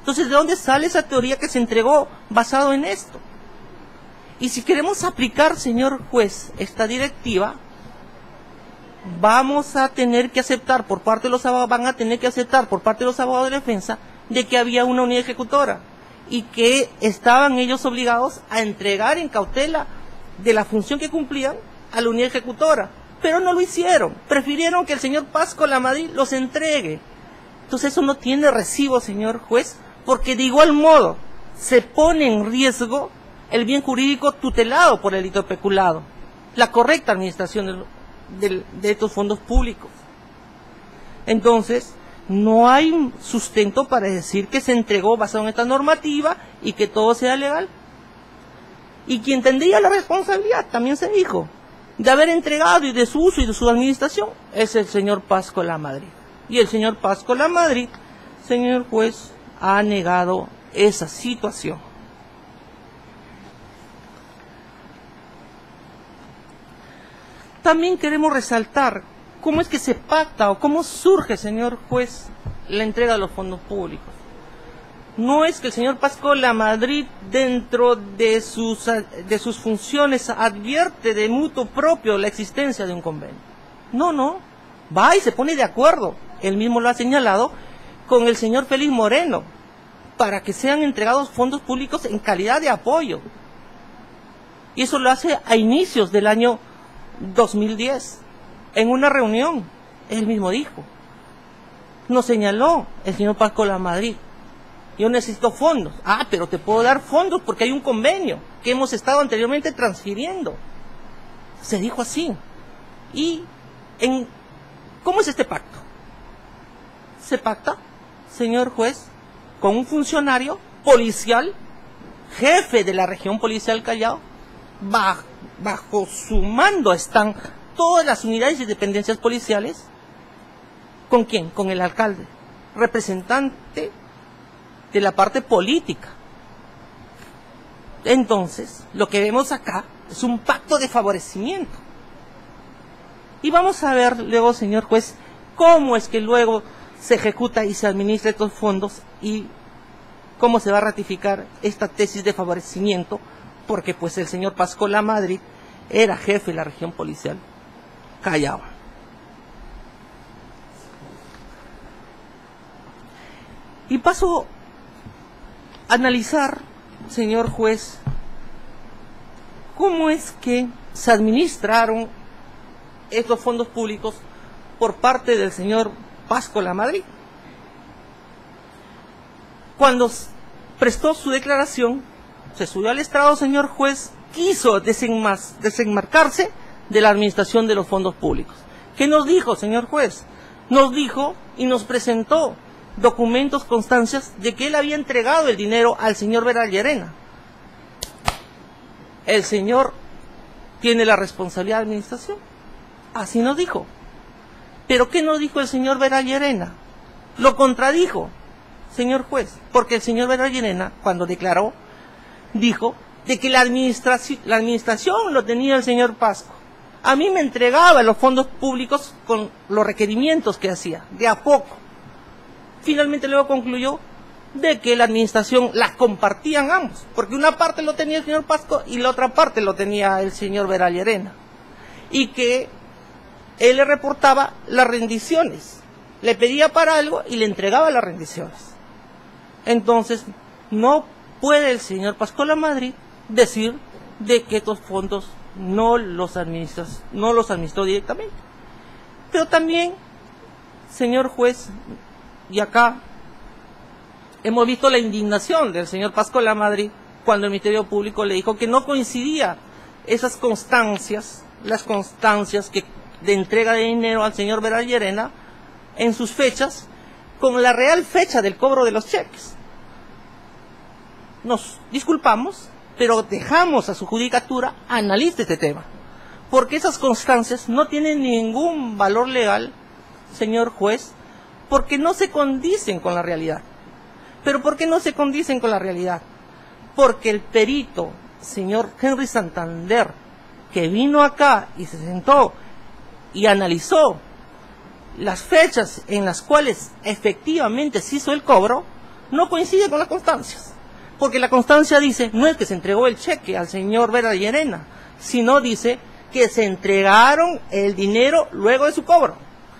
Entonces, ¿de dónde sale esa teoría que se entregó basado en esto? Y si queremos aplicar, señor juez, esta directiva, vamos a tener que aceptar por parte de los abogados, van a tener que aceptar por parte de los abogados de defensa de que había una unidad ejecutora y que estaban ellos obligados a entregar en cautela de la función que cumplían a la unidad ejecutora, pero no lo hicieron, prefirieron que el señor Pascual Lamadrid los entregue. Entonces eso no tiene recibo, señor juez, porque de igual modo se pone en riesgo el bien jurídico tutelado por el delito peculado, la correcta administración de estos fondos públicos. Entonces, no hay sustento para decir que se entregó basado en esta normativa y que todo sea legal. Y quien tendría la responsabilidad, también se dijo, de haber entregado y de su uso y de su administración, es el señor Pascual Lamadrid. Y el señor Pascual Lamadrid, señor juez, ha negado esa situación. También queremos resaltar cómo es que se pacta o cómo surge, señor juez, la entrega de los fondos públicos. No es que el señor Pascual Lamadrid, dentro de sus funciones, advierte de mutuo propio la existencia de un convenio. No, va y se pone de acuerdo, él mismo lo ha señalado, con el señor Félix Moreno, para que sean entregados fondos públicos en calidad de apoyo. Y eso lo hace a inicios del año 2010, en una reunión, él mismo dijo, nos señaló el señor Pascual Lamadrid, yo necesito fondos, pero te puedo dar fondos porque hay un convenio que hemos estado anteriormente transfiriendo, se dijo así. Y ¿cómo es este pacto? Se pacta, señor juez, con un funcionario policial, jefe de la región policial Callao, bajo su mando están todas las unidades y dependencias policiales. ¿Con quién? Con el alcalde, representante de la parte política. Entonces, lo que vemos acá es un pacto de favorecimiento. Y vamos a ver luego, señor juez, cómo es que luego se ejecuta y se administra estos fondos y cómo se va a ratificar esta tesis de favorecimiento, porque pues el señor Pascual Lamadrid era jefe de la región policial Callao. Y paso a analizar, señor juez, cómo es que se administraron estos fondos públicos por parte del señor Pascual Lamadrid. Cuando prestó su declaración, se subió al estrado, señor juez, quiso desenmarcarse de la administración de los fondos públicos. ¿Qué nos dijo, señor juez? Nos dijo y nos presentó documentos, constancias de que él había entregado el dinero al señor Vera Llerena. El señor tiene la responsabilidad de administración. Así nos dijo. ¿Pero qué nos dijo el señor Vera Llerena? Lo contradijo, señor juez, porque el señor Vera Llerena, cuando declaró, dijo de que la administración lo tenía el señor Pascual. A mí me entregaba los fondos públicos con los requerimientos que hacía, de a poco. Finalmente luego concluyó de que la administración las compartían ambos, porque una parte lo tenía el señor Pascual y la otra parte lo tenía el señor Vera Llerena. Y que él le reportaba las rendiciones, le pedía para algo y le entregaba las rendiciones. Entonces, no puede el señor Pascual Madrid decir de que estos fondos no los administró directamente. Pero también, señor juez, y acá hemos visto la indignación del señor Pascual Madrid cuando el Ministerio Público le dijo que no coincidía esas constancias, las constancias de entrega de dinero al señor Vera Llerena en sus fechas con la real fecha del cobro de los cheques. Nos disculpamos, pero dejamos a su judicatura analice este tema, porque esas constancias no tienen ningún valor legal, señor juez, porque no se condicen con la realidad. ¿Pero por qué no se condicen con la realidad? Porque el perito, señor Henry Santander, que vino acá y se sentó y analizó las fechas en las cuales efectivamente se hizo el cobro, no coincide con las constancias. Porque la constancia dice, no es que se entregó el cheque al señor Vera Llerena, sino dice que se entregaron el dinero luego de su cobro.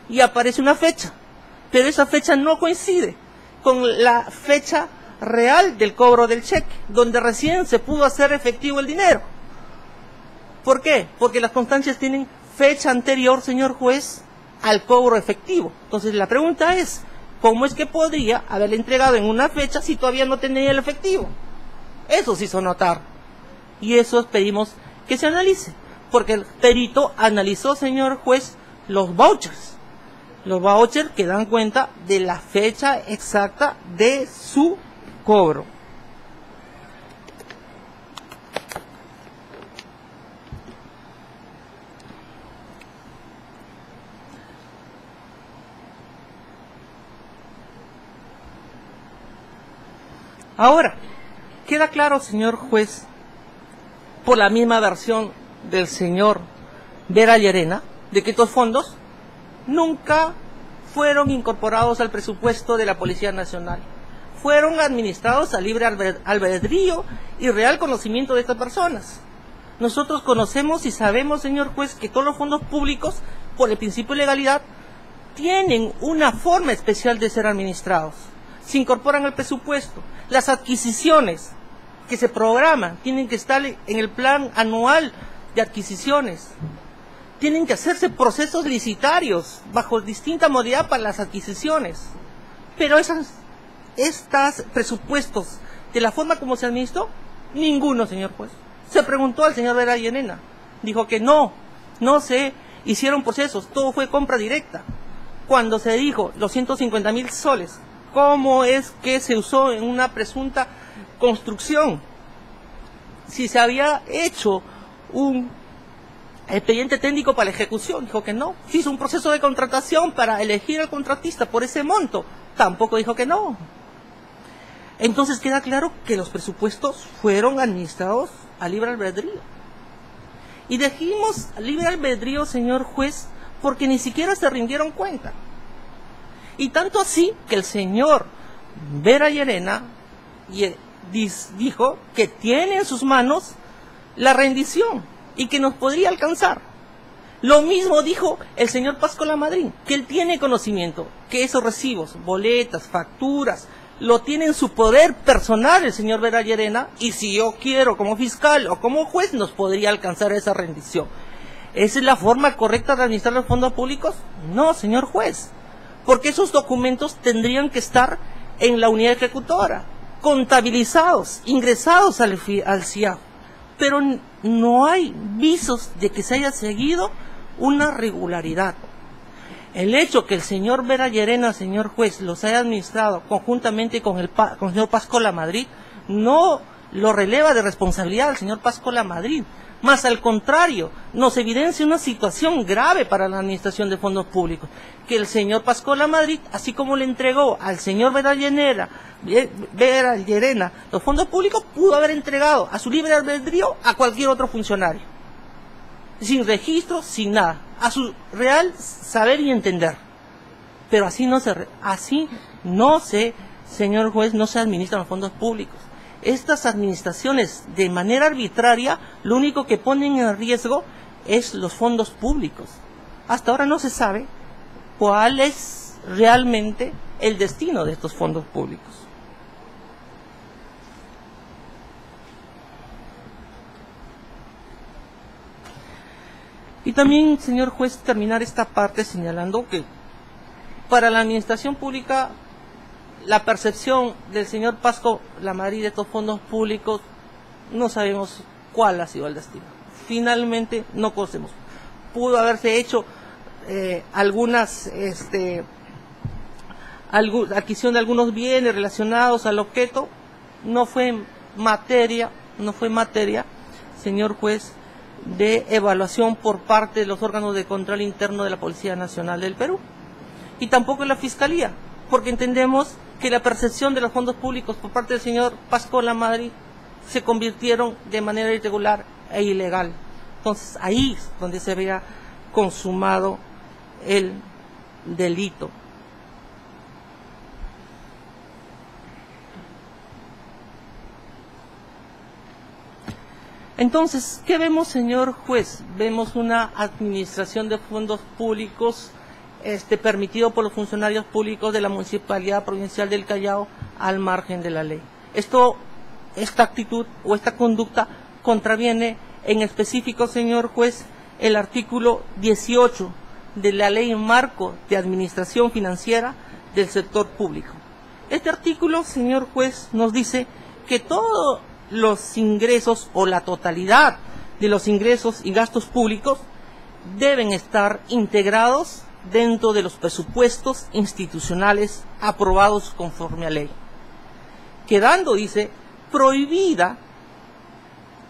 Y aparece una fecha, pero esa fecha no coincide con la fecha real del cobro del cheque, donde recién se pudo hacer efectivo el dinero. ¿Por qué? Porque las constancias tienen fecha anterior, señor juez, al cobro efectivo. Entonces la pregunta es, ¿cómo es que podría haberle entregado en una fecha si todavía no tenía el efectivo? Eso se hizo notar. Y eso pedimos que se analice, porque el perito analizó, señor juez, los vouchers. Los vouchers que dan cuenta de la fecha exacta de su cobro. Ahora, queda claro, señor juez, por la misma versión del señor Vera Llerena, de que estos fondos nunca fueron incorporados al presupuesto de la Policía Nacional. Fueron administrados a libre albedrío y real conocimiento de estas personas. Nosotros conocemos y sabemos, señor juez, que todos los fondos públicos, por el principio de legalidad, tienen una forma especial de ser administrados. Se incorporan al presupuesto. Las adquisiciones que se programan tienen que estar en el plan anual de adquisiciones. Tienen que hacerse procesos licitarios bajo distinta modalidad para las adquisiciones. Pero estos presupuestos, de la forma como se administró, ninguno, señor juez. Se preguntó al señor Vera Llerena, dijo que no se hicieron procesos, todo fue compra directa. Cuando se dijo los 150.000 soles, ¿cómo es que se usó en una presunta construcción? Si se había hecho un expediente técnico para la ejecución, dijo que no. Si hizo un proceso de contratación para elegir al contratista por ese monto, tampoco dijo que no. Entonces queda claro que los presupuestos fueron administrados a libre albedrío. Y dijimos libre albedrío, señor juez, porque ni siquiera se rindieron cuenta. Y tanto así que el señor Vera Llerena dijo que tiene en sus manos la rendición y que nos podría alcanzar. Lo mismo dijo el señor Pascual Madrid, que él tiene conocimiento, que esos recibos, boletas, facturas, lo tiene en su poder personal el señor Vera Llerena, y si yo quiero como fiscal o como juez nos podría alcanzar esa rendición. ¿Esa es la forma correcta de administrar los fondos públicos? No, señor juez, porque esos documentos tendrían que estar en la unidad ejecutora, contabilizados, ingresados al CIAF, pero no hay visos de que se haya seguido una regularidad. El hecho que el señor Vera Llerena, señor juez, los haya administrado conjuntamente con el señor Pascual Madrid, no lo releva de responsabilidad al señor Pascual Madrid. Más al contrario, nos evidencia una situación grave para la administración de fondos públicos, que el señor Pascual Madrid, así como le entregó al señor Vera Llerena los fondos públicos, pudo haber entregado a su libre albedrío a cualquier otro funcionario, sin registro, sin nada, a su real saber y entender. Pero así no se, señor juez, no se administran los fondos públicos. Estas administraciones de manera arbitraria, lo único que ponen en riesgo es los fondos públicos. hasta ahora no se sabe cuál es realmente el destino de estos fondos públicos. Y también, señor juez, terminar esta parte señalando que para la administración pública la percepción del señor Pasco Lamadrid de estos fondos públicos no sabemos cuál ha sido el destino. Finalmente no conocemos. Pudo haberse hecho adquisición de algunos bienes relacionados al objeto. No fue materia, señor juez, de evaluación por parte de los órganos de control interno de la Policía Nacional del Perú, y tampoco en la Fiscalía, porque entendemos que la percepción de los fondos públicos por parte del señor Pasco Lamadrid se convirtieron de manera irregular e ilegal. Entonces ahí es donde se había consumado el delito. Entonces, ¿qué vemos, señor juez? Vemos una administración de fondos públicos permitido por los funcionarios públicos de la Municipalidad Provincial del Callao al margen de la ley. Esta actitud o esta conducta contraviene en específico, señor juez, el artículo 18 de la Ley Marco de Administración Financiera del Sector Público. Este artículo, señor juez, nos dice que todos los ingresos o la totalidad de los ingresos y gastos públicos deben estar integrados dentro de los presupuestos institucionales aprobados conforme a ley, quedando, dice, prohibida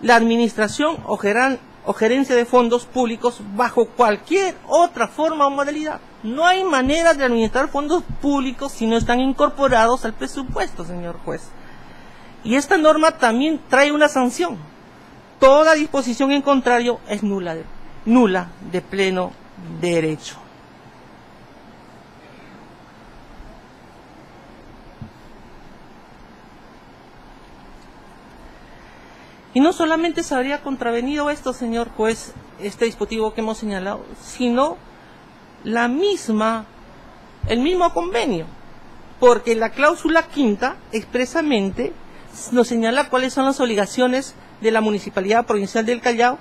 la administración o gerencia de fondos públicos bajo cualquier otra forma o modalidad. No hay manera de administrar fondos públicos si no están incorporados al presupuesto, señor juez. Y esta norma también trae una sanción. Toda disposición en contrario es nula de pleno derecho. Y no solamente se habría contravenido esto, señor juez, este dispositivo que hemos señalado, sino el mismo convenio, porque la cláusula quinta expresamente nos señala cuáles son las obligaciones de la Municipalidad Provincial del Callao,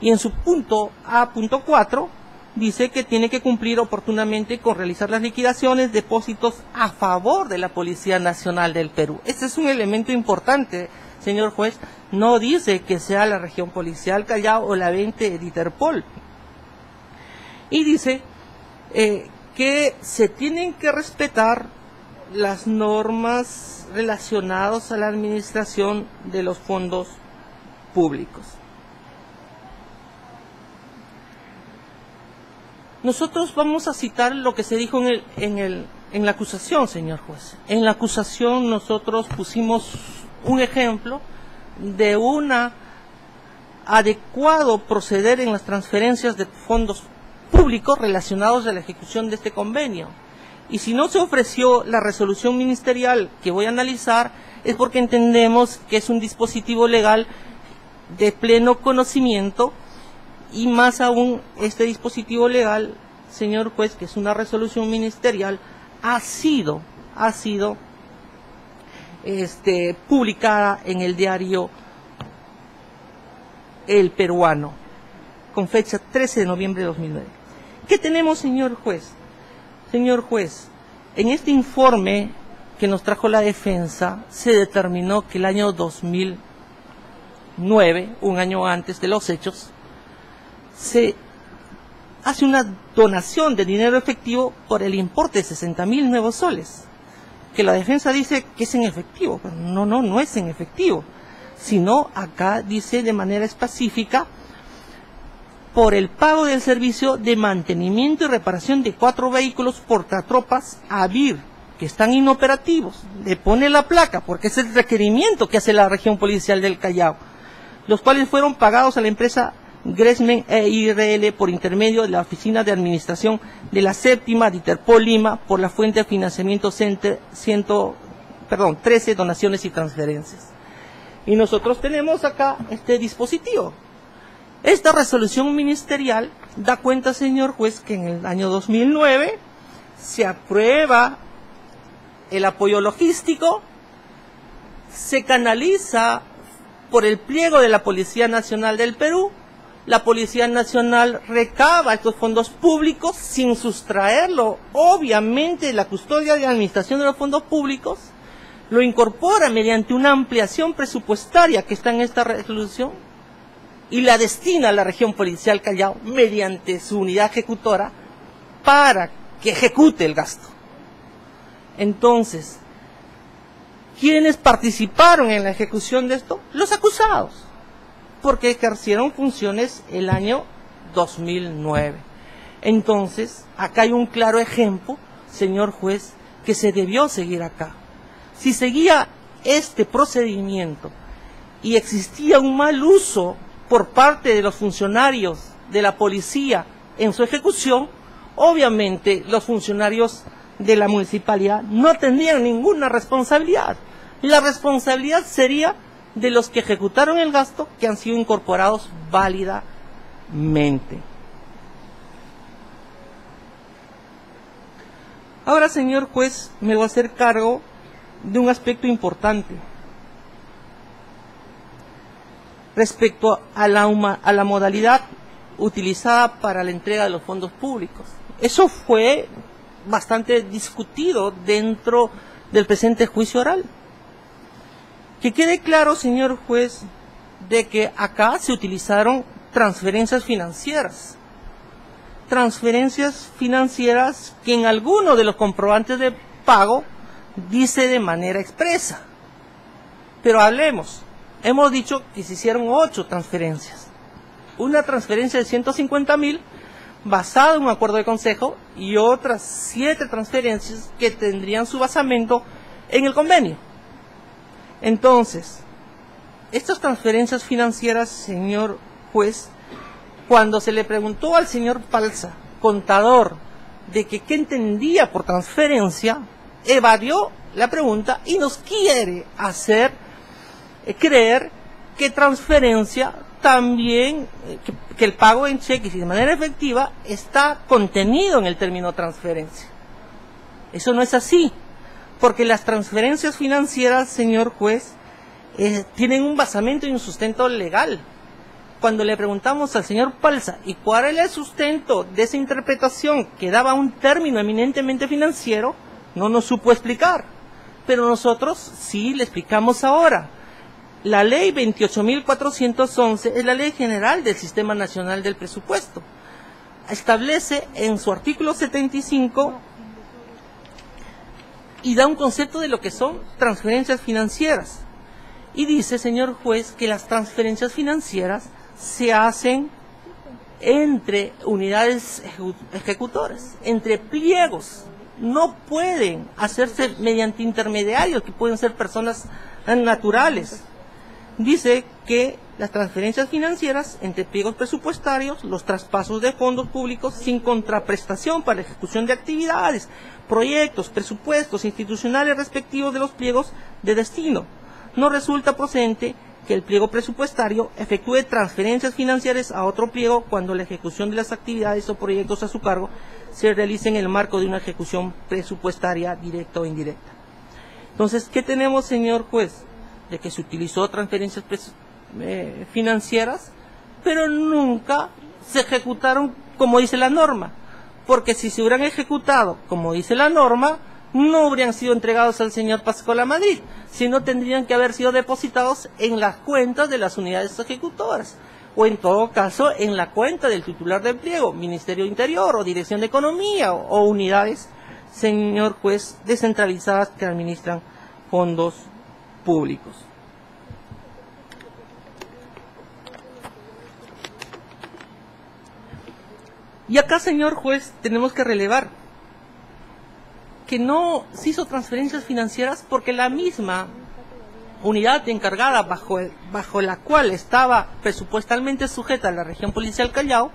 y en su punto A.4 dice que tiene que cumplir oportunamente con realizar las liquidaciones, depósitos a favor de la Policía Nacional del Perú. Este es un elemento importante, señor juez. No dice que sea la región policial Callao o la 20 de Interpol. Y dice que se tienen que respetar las normas relacionadas a la administración de los fondos públicos. Nosotros vamos a citar lo que se dijo en la acusación, señor juez. En la acusación nosotros pusimos un ejemplo de un adecuado proceder en las transferencias de fondos públicos relacionados a la ejecución de este convenio. Y si no se ofreció la resolución ministerial que voy a analizar, es porque entendemos que es un dispositivo legal de pleno conocimiento, y más aún este dispositivo legal, señor juez, que es una resolución ministerial, ha sido publicada en el diario El Peruano, con fecha 13 de noviembre de 2009. ¿Qué tenemos, señor juez? Señor juez, en este informe que nos trajo la defensa, se determinó que el año 2009, un año antes de los hechos, se hace una donación de dinero efectivo por el importe de 60.000 nuevos soles, que la defensa dice que es en efectivo, pero no es en efectivo, sino acá dice de manera específica por el pago del servicio de mantenimiento y reparación de 4 vehículos portatropas AVIR que están inoperativos. Le pone la placa porque es el requerimiento que hace la región policial del Callao, los cuales fueron pagados a la empresa Gresmen EIRL por intermedio de la Oficina de Administración de la Séptima de Interpol Lima por la fuente de financiamiento 13 donaciones y transferencias. Y nosotros tenemos acá este dispositivo. Esta resolución ministerial da cuenta, señor juez, que en el año 2009 se aprueba el apoyo logístico, se canaliza por el pliego de la Policía Nacional del Perú. La Policía Nacional recaba estos fondos públicos sin sustraerlo, obviamente, de la custodia de administración de los fondos públicos, lo incorpora mediante una ampliación presupuestaria que está en esta resolución y la destina a la región policial Callao mediante su unidad ejecutora para que ejecute el gasto. Entonces, ¿quiénes participaron en la ejecución de esto? Los acusados, porque ejercieron funciones el año 2009. Entonces, acá hay un claro ejemplo, señor juez, que se debió seguir acá. Si seguía este procedimiento y existía un mal uso por parte de los funcionarios de la policía en su ejecución, obviamente los funcionarios de la municipalidad no tendrían ninguna responsabilidad. La responsabilidad sería de los que ejecutaron el gasto, que han sido incorporados válidamente. Ahora, señor juez, me voy a hacer cargo de un aspecto importante respecto a la modalidad utilizada para la entrega de los fondos públicos. Eso fue bastante discutido dentro del presente juicio oral. Que quede claro, señor juez, de que acá se utilizaron transferencias financieras. Transferencias financieras que en alguno de los comprobantes de pago dice de manera expresa. Pero hablemos. Hemos dicho que se hicieron 8 transferencias. Una transferencia de 150.000 basada en un acuerdo de consejo y otras 7 transferencias que tendrían su basamento en el convenio. Entonces, estas transferencias financieras, señor juez, cuando se le preguntó al señor Palsa, contador, de que qué entendía por transferencia, evadió la pregunta y nos quiere hacer creer que transferencia también, que el pago en cheques y de manera efectiva está contenido en el término transferencia. Eso no es así, porque las transferencias financieras, señor juez, tienen un basamento y un sustento legal. Cuando le preguntamos al señor Palsa y cuál era el sustento de esa interpretación que daba un término eminentemente financiero, no nos supo explicar. Pero nosotros sí le explicamos ahora. La ley 28.411 es la ley general del Sistema Nacional del Presupuesto. Establece en su artículo 75 y da un concepto de lo que son transferencias financieras. Y dice, señor juez, que las transferencias financieras se hacen entre unidades ejecutoras, entre pliegos. No pueden hacerse mediante intermediarios, que pueden ser personas naturales. Dice que las transferencias financieras entre pliegos presupuestarios, los traspasos de fondos públicos sin contraprestación para la ejecución de actividades, proyectos, presupuestos institucionales respectivos de los pliegos de destino. No resulta procedente que el pliego presupuestario efectúe transferencias financieras a otro pliego cuando la ejecución de las actividades o proyectos a su cargo se realice en el marco de una ejecución presupuestaria directa o indirecta. Entonces, ¿qué tenemos, señor juez? De que se utilizó transferencias financieras, pero nunca se ejecutaron como dice la norma, porque si se hubieran ejecutado como dice la norma, no habrían sido entregados al señor Pascual Madrid, sino tendrían que haber sido depositados en las cuentas de las unidades ejecutoras, o en todo caso en la cuenta del titular del pliego, Ministerio Interior o Dirección de Economía o unidades, señor juez, descentralizadas que administran fondos públicos. Y acá, señor juez, tenemos que relevar que no se hizo transferencias financieras porque la misma unidad encargada bajo la cual estaba presupuestalmente sujeta a la región policial Callao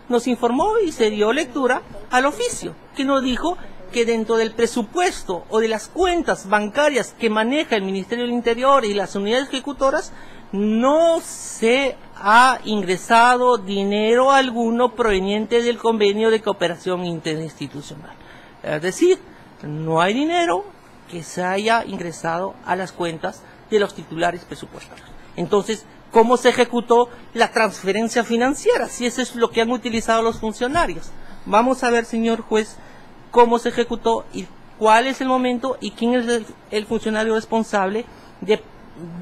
nos informó y se dio lectura al oficio, que nos dijo que dentro del presupuesto o de las cuentas bancarias que maneja el Ministerio del Interior y las unidades ejecutoras no se ha ingresado dinero alguno proveniente del convenio de cooperación interinstitucional. Es decir, no hay dinero que se haya ingresado a las cuentas de los titulares presupuestarios. Entonces, ¿cómo se ejecutó la transferencia financiera? Si eso es lo que han utilizado los funcionarios. Vamos a ver, señor juez, cómo se ejecutó y cuál es el momento y quién es el funcionario responsable de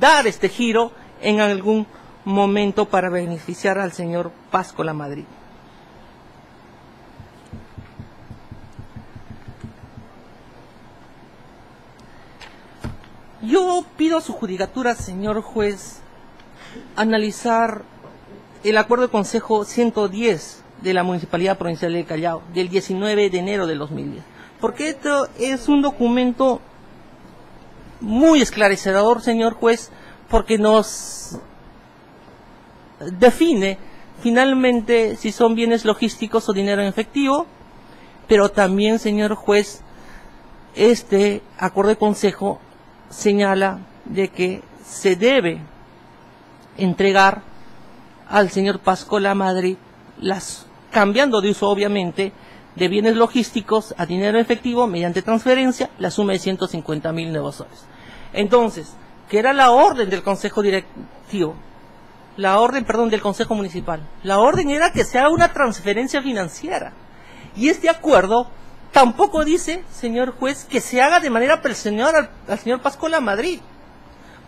dar este giro en algún momento para beneficiar al señor Páscola Madrid. Yo pido a su judicatura, señor juez, analizar el acuerdo de consejo 110 de la Municipalidad Provincial del Callao del 19 de enero del 2010, porque esto es un documento muy esclarecedor, señor juez, porque nos define finalmente si son bienes logísticos o dinero en efectivo, pero también, señor juez, este acuerdo de consejo señala de que se debe entregar al señor Páscola Madrid, cambiando de uso obviamente, de bienes logísticos a dinero en efectivo mediante transferencia, la suma de 150.000 nuevos soles. Entonces, que era la orden del Consejo Directivo, del Consejo Municipal. La orden era que se haga una transferencia financiera. Y este acuerdo tampoco dice, señor juez, que se haga de manera personal al señor Páscola Madrid,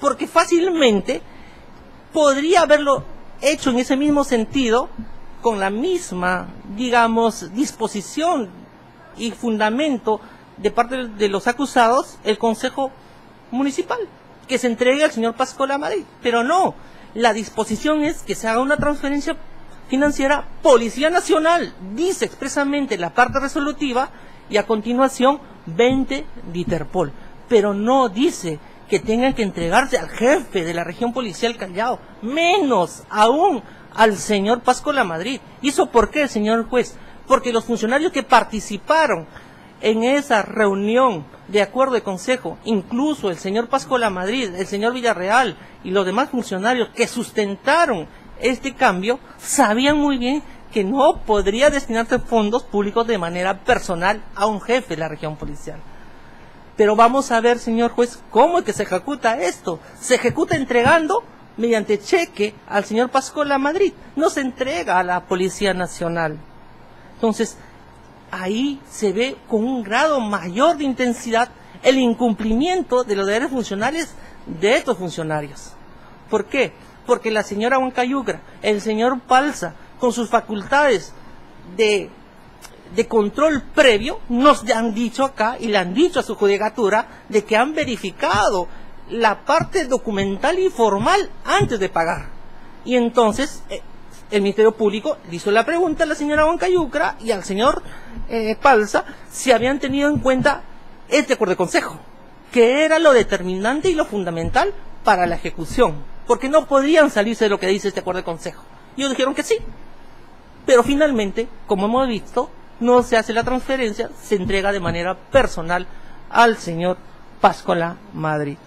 porque fácilmente podría haberlo hecho en ese mismo sentido, con la misma, digamos, disposición y fundamento de parte de los acusados, el Consejo Municipal, que se entregue al señor Páscola Madrid. Pero no, la disposición es que se haga una transferencia financiera. Policía Nacional dice expresamente la parte resolutiva, y a continuación 20 de Interpol, pero no dice que tengan que entregarse al jefe de la región policial Callao, menos aún al señor Páscola Madrid. ¿Y eso por qué, señor juez? Porque los funcionarios que participaron en esa reunión de acuerdo de consejo, incluso el señor Páscola Madrid, el señor Villarreal y los demás funcionarios que sustentaron este cambio, sabían muy bien que no podría destinarse fondos públicos de manera personal a un jefe de la región policial. Pero vamos a ver, señor juez, cómo es que se ejecuta esto. Se ejecuta entregando mediante cheque al señor Páscola Madrid, no se entrega a la Policía Nacional. Entonces, ahí se ve con un grado mayor de intensidad el incumplimiento de los deberes funcionales de estos funcionarios. ¿Por qué? Porque la señora Huancayucra, el señor Palza, con sus facultades de control previo, nos han dicho acá y le han dicho a su judicatura de que han verificado la parte documental y formal antes de pagar. Y entonces el Ministerio Público le hizo la pregunta a la señora Huancayucra y al señor Palza si habían tenido en cuenta este acuerdo de consejo, que era lo determinante y lo fundamental para la ejecución, porque no podían salirse de lo que dice este acuerdo de consejo. Y ellos dijeron que sí. Pero finalmente, como hemos visto, no se hace la transferencia, se entrega de manera personal al señor Páscola Madrid.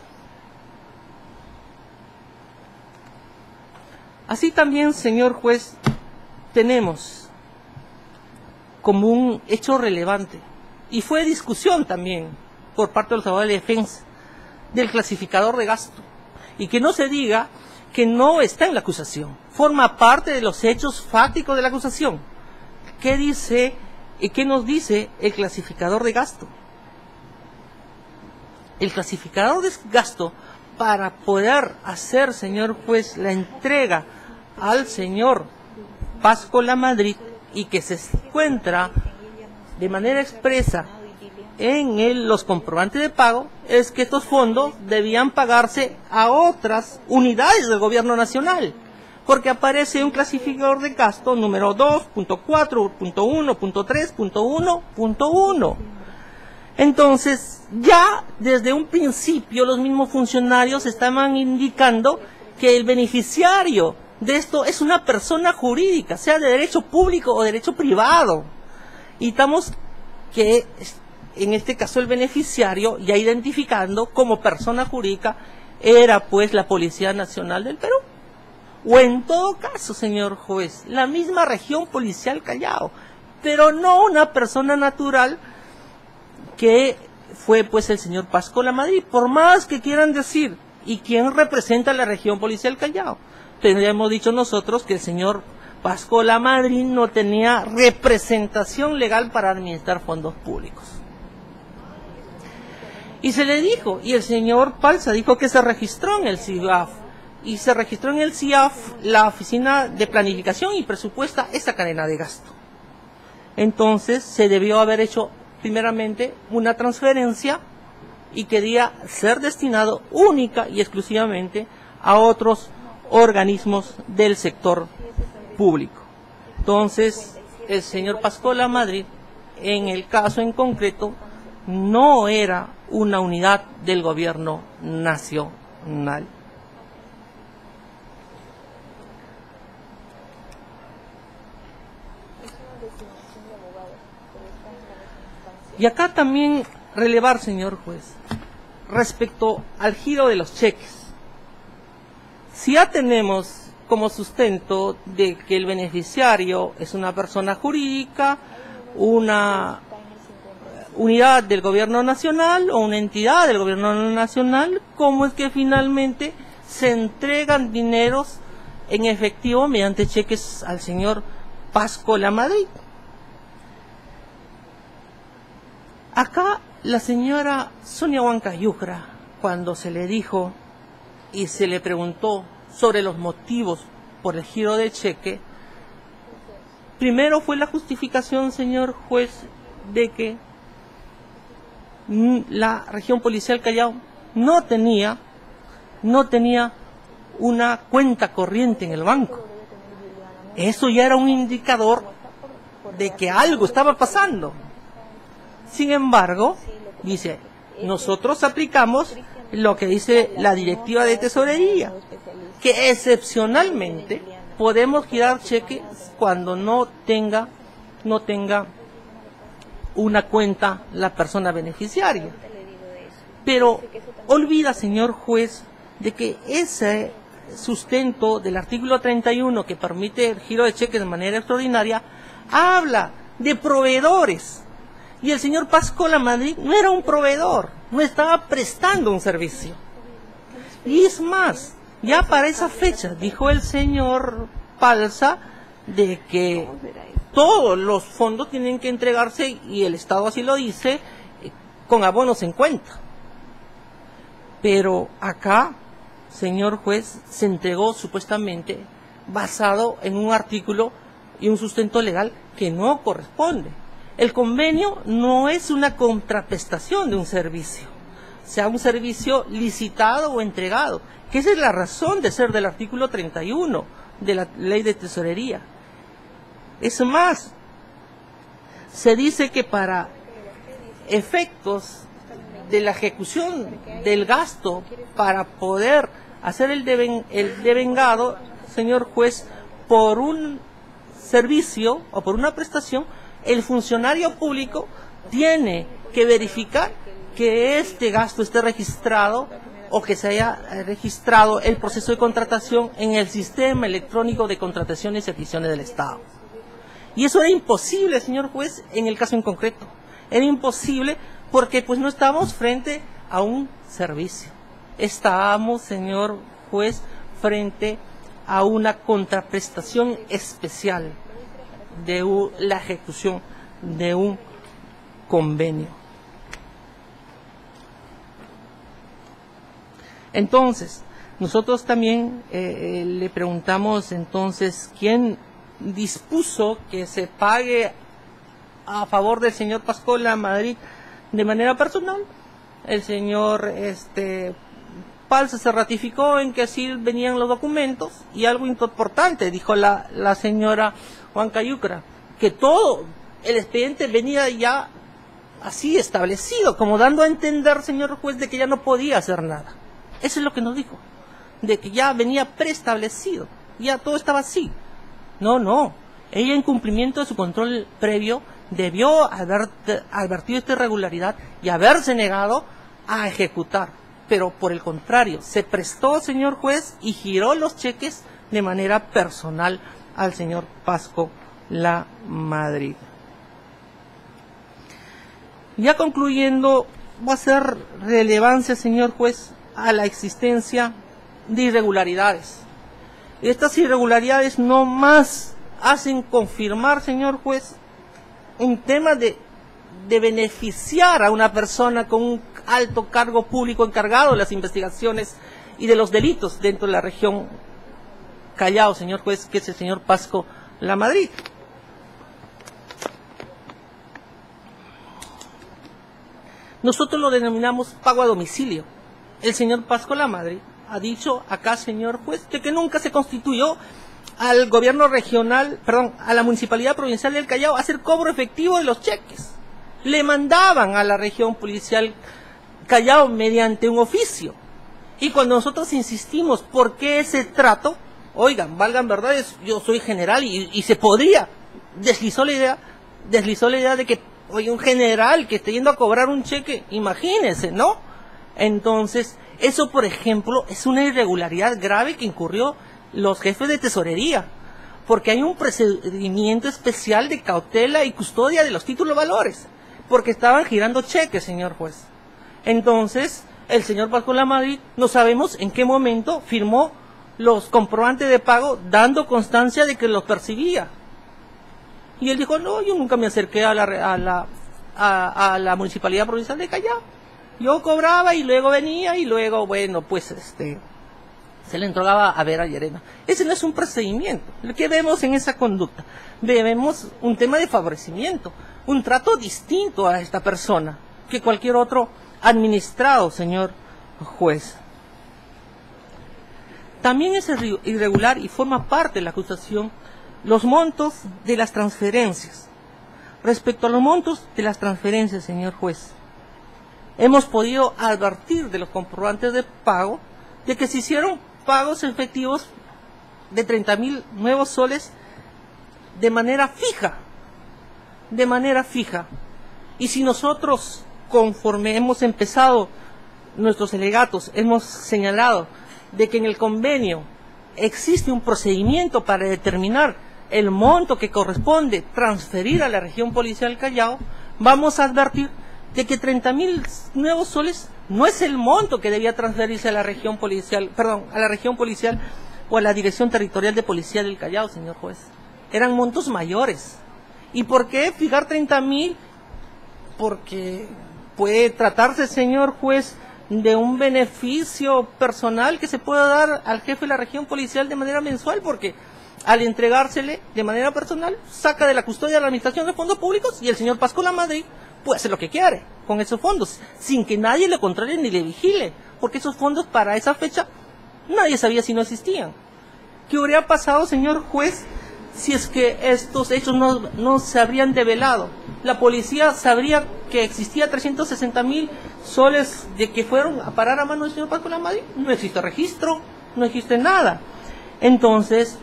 Así también, señor juez, tenemos como un hecho relevante, y fue discusión también por parte de los abogados de defensa, del clasificador de gasto, y que no se diga que no está en la acusación, forma parte de los hechos fácticos de la acusación. ¿Qué dice y qué nos dice el clasificador de gasto? El clasificador de gasto, para poder hacer, señor juez, la entrega al señor Páscola Madrid y que se encuentra de manera expresa en los comprobantes de pago, es que estos fondos debían pagarse a otras unidades del gobierno nacional, porque aparece un clasificador de gasto número 2.4.1.3.1.1. Entonces, ya desde un principio los mismos funcionarios estaban indicando que el beneficiario de esto es una persona jurídica, sea de derecho público o derecho privado. Y estamos que en este caso el beneficiario, ya identificando como persona jurídica era pues la Policía Nacional del Perú. O en todo caso, señor juez, la misma región policial Callao, pero no una persona natural que fue pues el señor Pasco Lamadrid, por más que quieran decir, ¿y quién representa la región policial Callao? Tendríamos dicho nosotros que el señor Pasco Lamadrid no tenía representación legal para administrar fondos públicos. Y se le dijo, y el señor Palsa dijo que se registró en el CIAF, y se registró en el CIAF la Oficina de Planificación y Presupuesta esa cadena de gasto. Entonces se debió haber hecho primeramente una transferencia y quería ser destinado única y exclusivamente a otros organismos del sector público. Entonces el señor Pasco Lamadrid, en el caso en concreto, no era una unidad del gobierno nacional. Y acá también relevar, señor juez, respecto al giro de los cheques. Si ya tenemos como sustento de que el beneficiario es una persona jurídica, una unidad del gobierno nacional o una entidad del gobierno nacional, ¿cómo es que finalmente se entregan dineros en efectivo mediante cheques al señor Pasco Lamadrid? Acá la señora Sonia Huancayucra, cuando se le dijo y se le preguntó sobre los motivos por el giro de cheque, primero fue la justificación, señor juez, de que la región policial Callao no tenía una cuenta corriente en el banco. Eso ya era un indicador de que algo estaba pasando. Sin embargo, dice, nosotros aplicamos lo que dice la directiva de tesorería, que excepcionalmente podemos girar cheques cuando no tenga una cuenta la persona beneficiaria. Pero olvida, señor juez, de que ese sustento del artículo 31 que permite el giro de cheques de manera extraordinaria habla de proveedores. Y el señor Pasco Lamadrid no era un proveedor, no estaba prestando un servicio. Y es más, ya para esa fecha dijo el señor Palsa de que todos los fondos tienen que entregarse, y el Estado así lo dice, con abonos en cuenta. Pero acá, señor juez, se entregó supuestamente basado en un artículo y un sustento legal que no corresponde. El convenio no es una contraprestación de un servicio, sea un servicio licitado o entregado, que esa es la razón de ser del artículo 31 de la Ley de Tesorería. Es más, se dice que para efectos de la ejecución del gasto, para poder hacer el devengado, señor juez, por un servicio o por una prestación, el funcionario público tiene que verificar que este gasto esté registrado o que se haya registrado el proceso de contratación en el sistema electrónico de contrataciones y adquisiciones del Estado. Y eso era imposible, señor juez, en el caso en concreto. Era imposible porque pues no estábamos frente a un servicio. Estábamos, señor juez, frente a una contraprestación especial de la ejecución de un convenio. Entonces, nosotros también le preguntamos entonces quién dispuso que se pague a favor del señor Pasco Lamadrid de manera personal. El señor Palsa se ratificó en que así venían los documentos, y algo importante dijo la señora Huancayucra, que todo el expediente venía ya así establecido, como dando a entender, señor juez, de que ya no podía hacer nada. Eso es lo que nos dijo, de que ya venía preestablecido, ya todo estaba así. No, ella en cumplimiento de su control previo debió haber advertido esta irregularidad y haberse negado a ejecutar. pero por el contrario, se prestó, señor juez, y giró los cheques de manera personal al señor Pasco Lamadrid. Ya concluyendo, voy a hacer relevancia, señor juez, a la existencia de irregularidades. Estas irregularidades no más hacen confirmar, señor juez, un tema de beneficiar a una persona con un alto cargo público encargado de las investigaciones y de los delitos dentro de la región Callao, señor juez, que es el señor Pasco Lamadrid. Nosotros lo denominamos pago a domicilio. El señor Pasco Lamadrid ha dicho acá, señor juez, de que nunca se constituyó al gobierno regional, perdón, a la Municipalidad Provincial del Callao a hacer cobro efectivo de los cheques. Le mandaban a la región policial Callao mediante un oficio. Y cuando nosotros insistimos, ¿por qué ese trato? Oigan, valgan verdades, yo soy general y se podría, deslizó la idea de que, oye, un general que esté yendo a cobrar un cheque, imagínense, ¿no? Entonces, eso, por ejemplo, es una irregularidad grave que incurrió los jefes de tesorería, porque hay un procedimiento especial de cautela y custodia de los títulos valores, porque estaban girando cheques, señor juez. Entonces, el señor Pasco Lamadrid, no sabemos en qué momento firmó los comprobantes de pago dando constancia de que los percibía. Y él dijo, no, yo nunca me acerqué a la Municipalidad Provincial de Callao. Yo cobraba y luego venía y luego, bueno, pues se le entregaba a Vera Llerena. Ese no es un procedimiento. Lo que vemos en esa conducta, vemos un tema de favorecimiento, un trato distinto a esta persona que cualquier otro administrado, señor juez. También es irregular y forma parte de la acusación los montos de las transferencias. Respecto a los montos de las transferencias, señor juez, hemos podido advertir de los comprobantes de pago de que se hicieron pagos efectivos de 30.000 nuevos soles de manera fija. Y si nosotros, conforme hemos empezado nuestros alegatos, hemos señalado de que en el convenio existe un procedimiento para determinar el monto que corresponde transferir a la región policial Callao, vamos a advertir de que 30.000 nuevos soles no es el monto que debía transferirse a la región policial, o a la Dirección Territorial de Policía del Callao, señor juez. Eran montos mayores. ¿Y por qué fijar 30.000? Porque puede tratarse, señor juez, de un beneficio personal que se pueda dar al jefe de la región policial de manera mensual, porque al entregársele de manera personal, saca de la custodia de la administración de fondos públicos y el señor Pasco Lamadrid puede hacer lo que quiere con esos fondos, sin que nadie le controle ni le vigile, porque esos fondos para esa fecha nadie sabía si no existían. ¿Qué habría pasado, señor juez, si es que estos hechos no se habrían develado? La policía sabría que existía 360.000 soles de que fueron a parar a mano del señor Pasco Lamadrid. No existe registro, no existe nada. Entonces,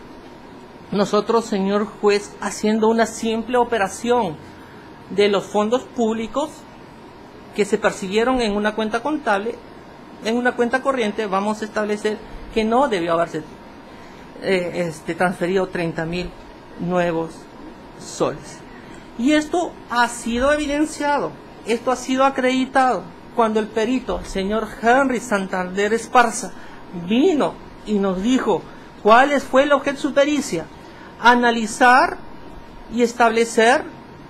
nosotros, señor juez, haciendo una simple operación de los fondos públicos que se percibieron en una cuenta contable, en una cuenta corriente, vamos a establecer que no debió haberse transferido 30.000 nuevos soles. Y esto ha sido evidenciado, esto ha sido acreditado cuando el perito, el señor Henry Santander Esparza, vino y nos dijo cuál fue el objeto de su pericia: analizar y establecer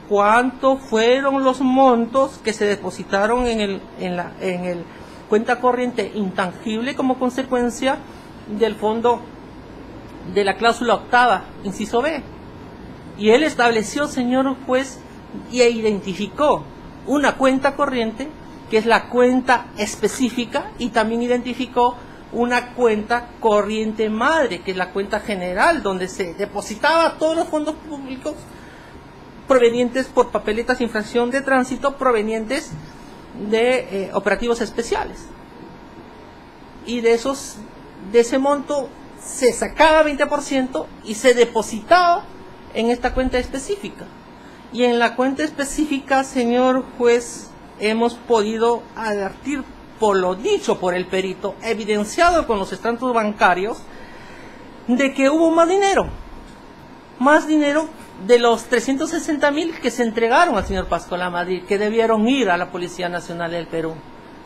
cuánto fueron los montos que se depositaron en el cuenta corriente intangible como consecuencia del fondo de la cláusula octava, inciso B. Y él estableció, señor juez, y identificó una cuenta corriente, que es la cuenta específica, y también identificó una cuenta corriente madre, que es la cuenta general, donde se depositaba todos los fondos públicos provenientes por papeletas de infracción de tránsito, provenientes de operativos especiales. Y de ese monto se sacaba 20% y se depositaba en esta cuenta específica. Y en la cuenta específica, señor juez, hemos podido advertir por lo dicho por el perito, evidenciado con los extractos bancarios, de que hubo más dinero de los 360.000 que se entregaron al señor Pascual Amadí, que debieron ir a la Policía Nacional del Perú.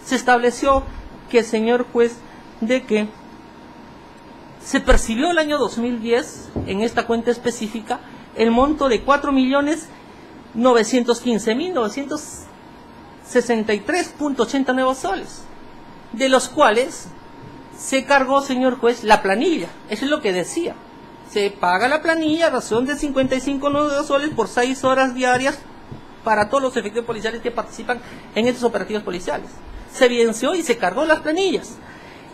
Se estableció que, señor juez, de que se percibió el año 2010, en esta cuenta específica, el monto de 4.915.963.80 nuevos soles, de los cuales se cargó, señor juez, la planilla. Eso es lo que decía. Se paga la planilla a razón de 55 nuevos soles por 6 horas diarias para todos los efectivos policiales que participan en estos operativos policiales. Se evidenció y se cargó las planillas.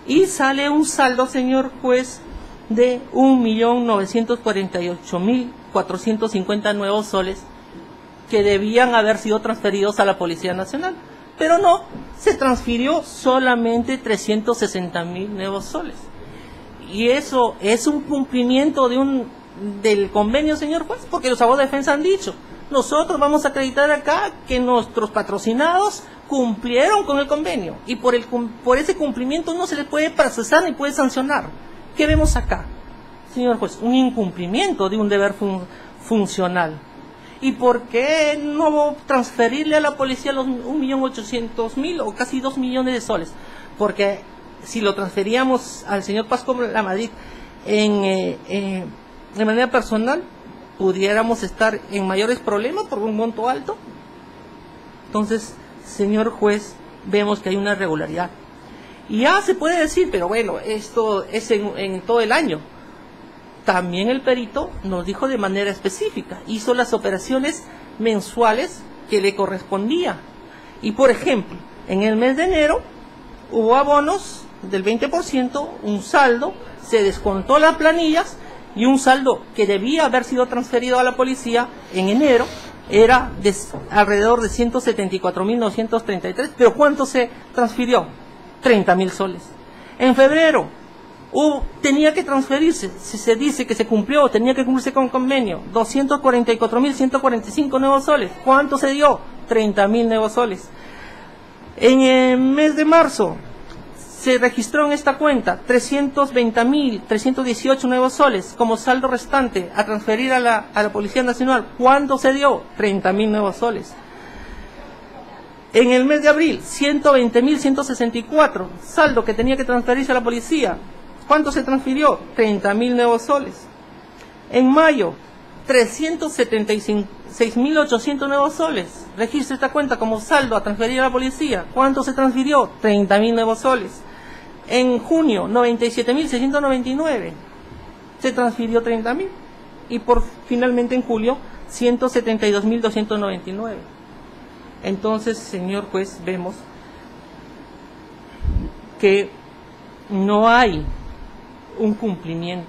Y sale un saldo, señor juez, de 1.948.450 nuevos soles que debían haber sido transferidos a la Policía Nacional. Pero no, se transfirió solamente 360.000 nuevos soles. Y eso es un cumplimiento del convenio, señor juez, porque los abogados de defensa han dicho, nosotros vamos a acreditar acá que nuestros patrocinados cumplieron con el convenio, y por ese cumplimiento no se les puede procesar ni puede sancionar. ¿Qué vemos acá, señor juez? Un incumplimiento de un deber funcional. ¿Y por qué no transferirle a la policía los 1.800.000 o casi 2 millones de soles? Porque si lo transferíamos al señor Pascual Amadí de manera personal, pudiéramos estar en mayores problemas por un monto alto. Entonces, señor juez, vemos que hay una irregularidad. Y ya se puede decir, pero bueno, esto es en todo el año. También el perito nos dijo de manera específica, hizo las operaciones mensuales que le correspondía. Y por ejemplo, en el mes de enero hubo abonos del 20%, un saldo, se descontó las planillas y un saldo que debía haber sido transferido a la policía en enero era de alrededor de 174.933, pero ¿cuánto se transfirió? 30.000 soles. En febrero tenía que transferirse, si se dice que se cumplió, tenía que cumplirse con convenio, 244.145 nuevos soles. ¿Cuánto se dio? 30.000 nuevos soles. En el mes de marzo se registró en esta cuenta 320.318 nuevos soles como saldo restante a transferir a la Policía Nacional. ¿Cuánto se dio? 30.000 nuevos soles. En el mes de abril, 120.164, saldo que tenía que transferirse a la policía. ¿Cuánto se transfirió? 30.000 nuevos soles. En mayo, 376.800 nuevos soles. Registra esta cuenta como saldo a transferir a la policía. ¿Cuánto se transfirió? 30.000 nuevos soles. En junio, 97.699. Se transfirió 30.000. Y finalmente en julio, 172.299. Entonces, señor juez, vemos que no hay un cumplimiento.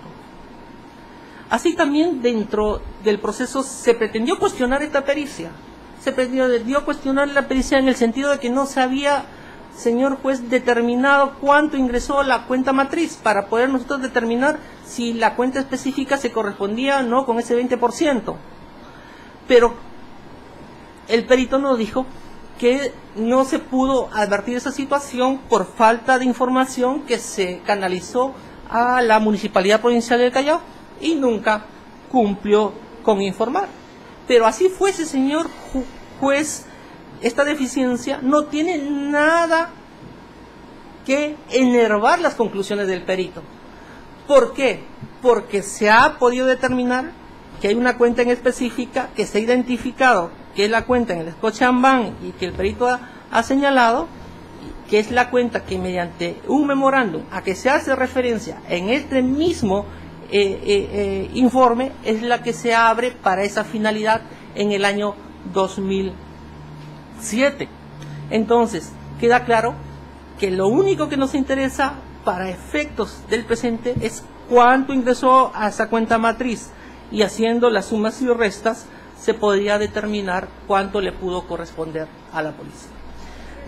Así también dentro del proceso se pretendió cuestionar esta pericia. Se pretendió cuestionar la pericia en el sentido de que no se había, señor juez, determinado cuánto ingresó la cuenta matriz para poder nosotros determinar si la cuenta específica se correspondía o no con ese 20%. Pero el perito nos dijo que no se pudo advertir esa situación por falta de información que se canalizó a la Municipalidad Provincial del Callao y nunca cumplió con informar. Pero así fuese, señor juez, esta deficiencia no tiene nada que enervar las conclusiones del perito. ¿Por qué? Porque se ha podido determinar que hay una cuenta en específica que se ha identificado, que es la cuenta en el Scotiabank y que el perito ha señalado, que es la cuenta que mediante un memorándum a que se hace referencia en este mismo informe, es la que se abre para esa finalidad en el año 2007. Entonces, queda claro que lo único que nos interesa para efectos del presente es cuánto ingresó a esa cuenta matriz, y haciendo las sumas y restas se podría determinar cuánto le pudo corresponder a la policía.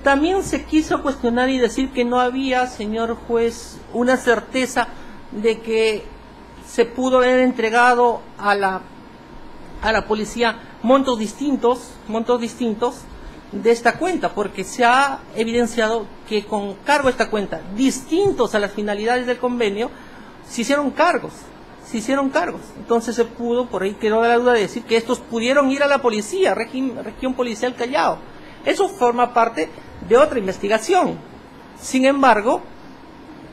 También se quiso cuestionar y decir que no había, señor juez, una certeza de que se pudo haber entregado a la policía montos distintos, de esta cuenta, porque se ha evidenciado que con cargo a esta cuenta, distintos a las finalidades del convenio, se hicieron cargos. Entonces se pudo, por ahí quedó la duda de decir que estos pudieron ir a la policía, región policial Callao. Eso forma parte de otra investigación. Sin embargo,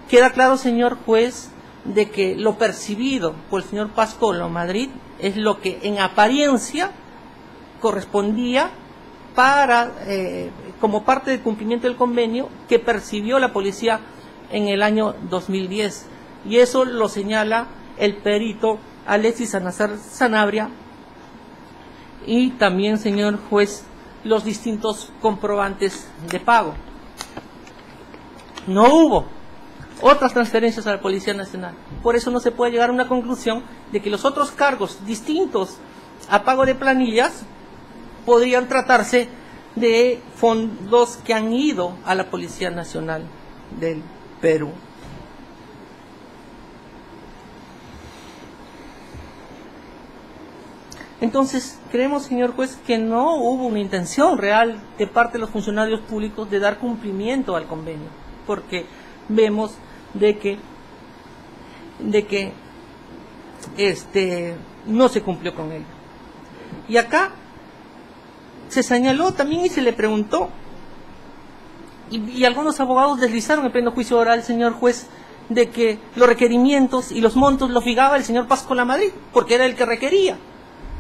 queda claro, señor juez, de que lo percibido por el señor Pascuala Madrid es lo que en apariencia correspondía como parte del cumplimiento del convenio que percibió la policía en el año 2010. Y eso lo señala el perito Alexis Salazar Sanabria y también, señor juez, los distintos comprobantes de pago. No hubo otras transferencias a la Policía Nacional. Por eso no se puede llegar a una conclusión de que los otros cargos distintos a pago de planillas podrían tratarse de fondos que han ido a la Policía Nacional del Perú. Entonces, creemos, señor juez, que no hubo una intención real de parte de los funcionarios públicos de dar cumplimiento al convenio, porque vemos de que no se cumplió con ello. Y acá se señaló también y se le preguntó, y algunos abogados deslizaron en pleno juicio oral, señor juez, de que los requerimientos y los montos los fijaba el señor Pascuala Madrid, porque era el que requería,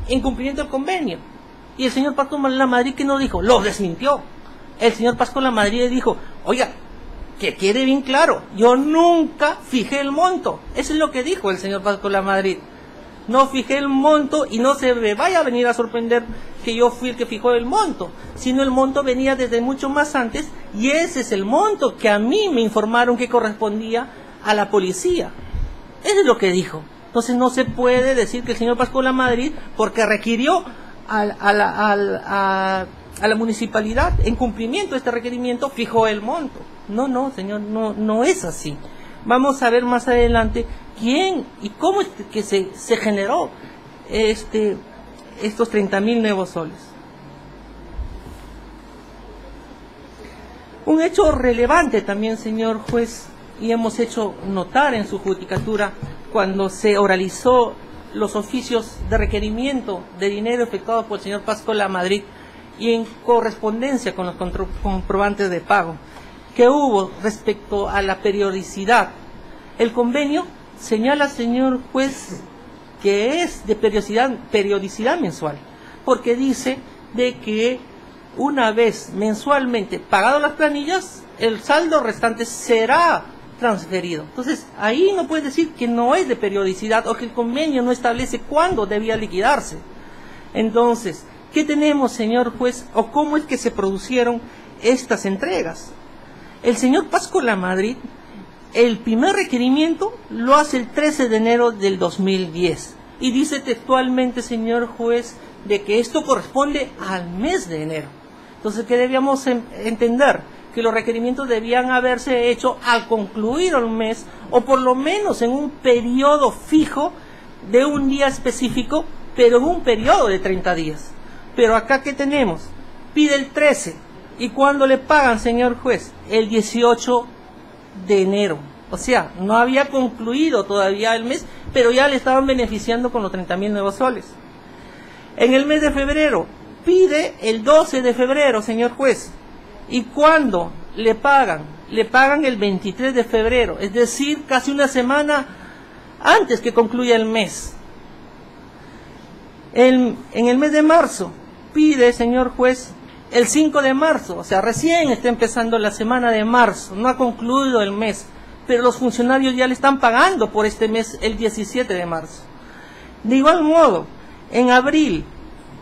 en cumplimiento del convenio. Y el señor Pascuala Madrid, ¿qué no dijo? Lo desmintió. El señor Pascuala Madrid dijo, oiga, que quede bien claro, yo nunca fijé el monto. Eso es lo que dijo el señor Pascuala Madrid. No fijé el monto y no se me vaya a venir a sorprender que yo fui el que fijó el monto, sino el monto venía desde mucho más antes y ese es el monto que a mí me informaron que correspondía a la policía. Eso es lo que dijo. Entonces no se puede decir que el señor Pascuala Madrid, porque requirió a la municipalidad en cumplimiento de este requerimiento, fijó el monto. No, señor, no es así. Vamos a ver más adelante quién y cómo es que se generó estos 30.000 nuevos soles. Un hecho relevante también, señor juez, y hemos hecho notar en su judicatura cuando se oralizó los oficios de requerimiento de dinero efectuados por el señor Pascuala Madrid y en correspondencia con los comprobantes de pago que hubo respecto a la periodicidad. El convenio señala, señor juez, que es de periodicidad mensual, porque dice de que una vez mensualmente pagado las planillas, el saldo restante será transferido. Entonces, ahí no puede decir que no es de periodicidad o que el convenio no establece cuándo debía liquidarse. Entonces, ¿qué tenemos, señor juez, o cómo es que se produjeron estas entregas? El señor Pascuala Madrid, el primer requerimiento lo hace el 13 de enero del 2010 y dice textualmente, señor juez, de que esto corresponde al mes de enero. Entonces, ¿qué debíamos entender? Que los requerimientos debían haberse hecho al concluir el mes o por lo menos en un periodo fijo de un día específico, pero en un periodo de 30 días. Pero acá, ¿qué tenemos? Pide el 13 y ¿cuándo le pagan, señor juez? El 18 de enero. O sea, no había concluido todavía el mes, pero ya le estaban beneficiando con los 30.000 nuevos soles. En el mes de febrero, pide el 12 de febrero, señor juez. ¿Y cuándo le pagan? Le pagan el 23 de febrero, es decir, casi una semana antes que concluya el mes. En el mes de marzo, pide, señor juez, el 5 de marzo, o sea, recién está empezando la semana de marzo, no ha concluido el mes, pero los funcionarios ya le están pagando por este mes el 17 de marzo. De igual modo, en abril,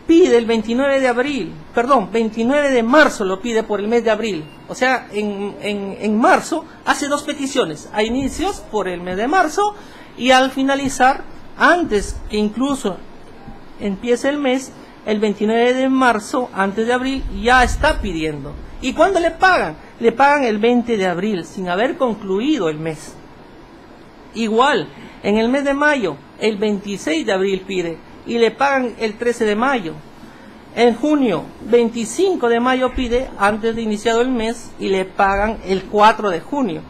pide el 29 de marzo lo pide por el mes de abril. O sea, en marzo hace dos peticiones, a inicios por el mes de marzo y al finalizar, antes que incluso empiece el mes, el 29 de marzo, antes de abril, ya está pidiendo. ¿Y cuándo le pagan? Le pagan el 20 de abril, sin haber concluido el mes. Igual, en el mes de mayo, el 26 de abril pide, y le pagan el 13 de mayo. En junio, 25 de mayo pide antes de iniciado el mes y le pagan el 4 de junio.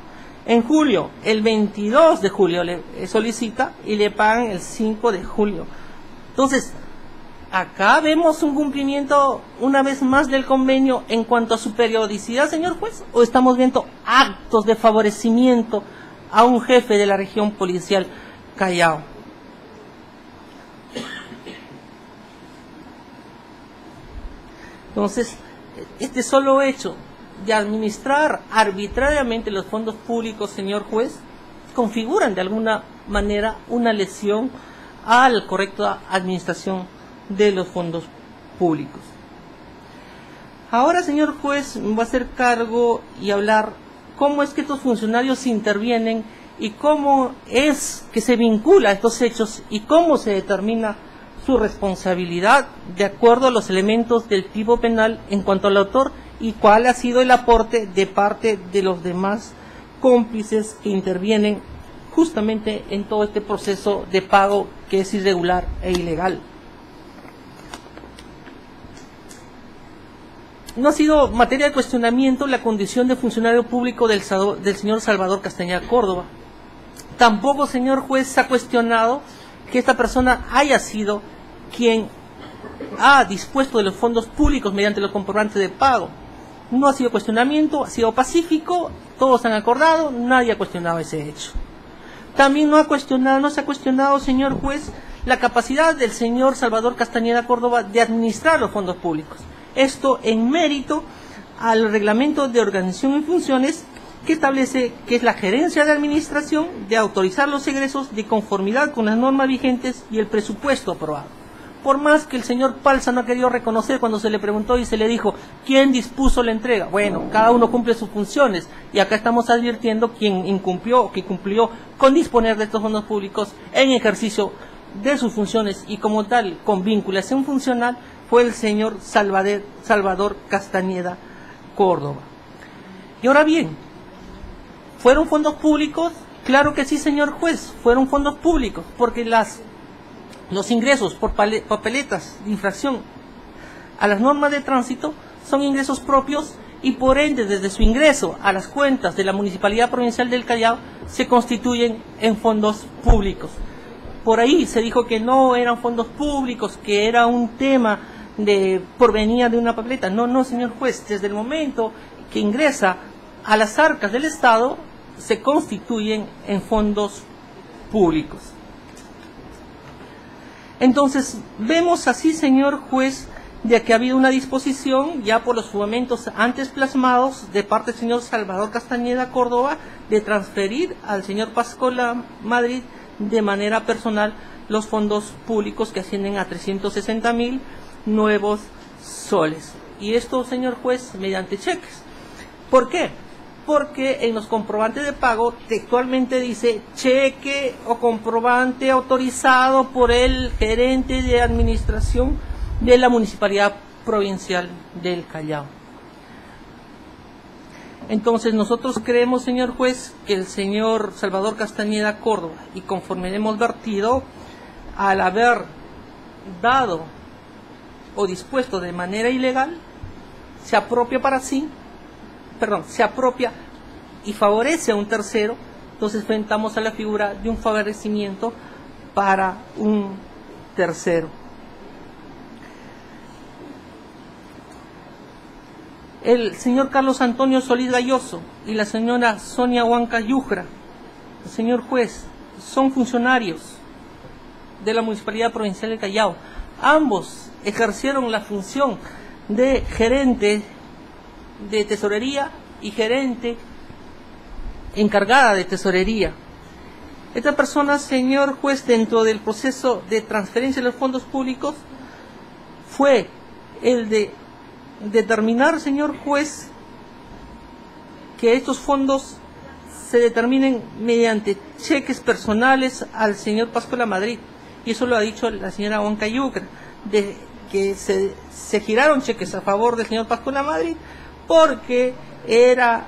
En julio, el 22 de julio le solicita y le pagan el 5 de julio. Entonces, acá vemos un cumplimiento una vez más del convenio en cuanto a su periodicidad, señor juez, o estamos viendo actos de favorecimiento a un jefe de la región policial Callao. Entonces, este solo hecho de administrar arbitrariamente los fondos públicos, señor juez, configuran de alguna manera una lesión a la correcta administración de los fondos públicos. Ahora, señor juez, me voy a hacer cargo y hablar cómo es que estos funcionarios intervienen y cómo es que se vincula a estos hechos y cómo se determina su responsabilidad de acuerdo a los elementos del tipo penal en cuanto al autor y cuál ha sido el aporte de parte de los demás cómplices que intervienen justamente en todo este proceso de pago que es irregular e ilegal. No ha sido materia de cuestionamiento la condición de funcionario público del señor Salvador Castañeda Córdoba. Tampoco, señor juez, se ha cuestionado que esta persona haya sido quien ha dispuesto de los fondos públicos mediante los comprobantes de pago. No ha sido cuestionamiento, ha sido pacífico, todos han acordado, nadie ha cuestionado ese hecho. También no se ha cuestionado, señor juez, la capacidad del señor Salvador Castañeda Córdoba de administrar los fondos públicos. Esto en mérito al reglamento de organización y funciones que establece que es la gerencia de administración de autorizar los egresos de conformidad con las normas vigentes y el presupuesto aprobado. Por más que el señor Palza no ha querido reconocer cuando se le preguntó y se le dijo quién dispuso la entrega, bueno, cada uno cumple sus funciones y acá estamos advirtiendo quién incumplió o que cumplió con disponer de estos fondos públicos en ejercicio de sus funciones y como tal con vinculación funcional fue el señor Salvador Castañeda Córdoba. Y ahora bien, ¿fueron fondos públicos? Claro que sí, señor juez, fueron fondos públicos, porque los ingresos por papeletas de infracción a las normas de tránsito son ingresos propios y por ende desde su ingreso a las cuentas de la Municipalidad Provincial del Callao se constituyen en fondos públicos. Por ahí se dijo que no eran fondos públicos, que era un tema de provenía de una papeleta. No, señor juez, desde el momento que ingresa a las arcas del Estado se constituyen en fondos públicos. Entonces, vemos así, señor juez, de que ha habido una disposición, ya por los fundamentos antes plasmados, de parte del señor Salvador Castañeda Córdoba, de transferir al señor Pascola Madrid de manera personal los fondos públicos que ascienden a 360.000 nuevos soles. Y esto, señor juez, mediante cheques. ¿Por qué? Porque en los comprobantes de pago textualmente dice cheque o comprobante autorizado por el gerente de administración de la Municipalidad Provincial del Callao. Entonces nosotros creemos, señor juez, que el señor Salvador Castañeda Córdoba, y conforme hemos vertido, al haber dado o dispuesto de manera ilegal, se apropia y favorece a un tercero. Entonces enfrentamos a la figura de un favorecimiento para un tercero. El señor Carlos Antonio Solís Galloso y la señora Sonia Huanca Yujra, señor juez, son funcionarios de la Municipalidad Provincial del Callao. Ambos ejercieron la función de gerente de tesorería y gerente encargada de tesorería. Esta persona, señor juez, dentro del proceso de transferencia de los fondos públicos fue el de determinar, señor juez, que estos fondos se determinen mediante cheques personales al señor Pascuala Madrid, y eso lo ha dicho la señora Huanca Yujra, de que se giraron cheques a favor del señor Pascuala Madrid porque era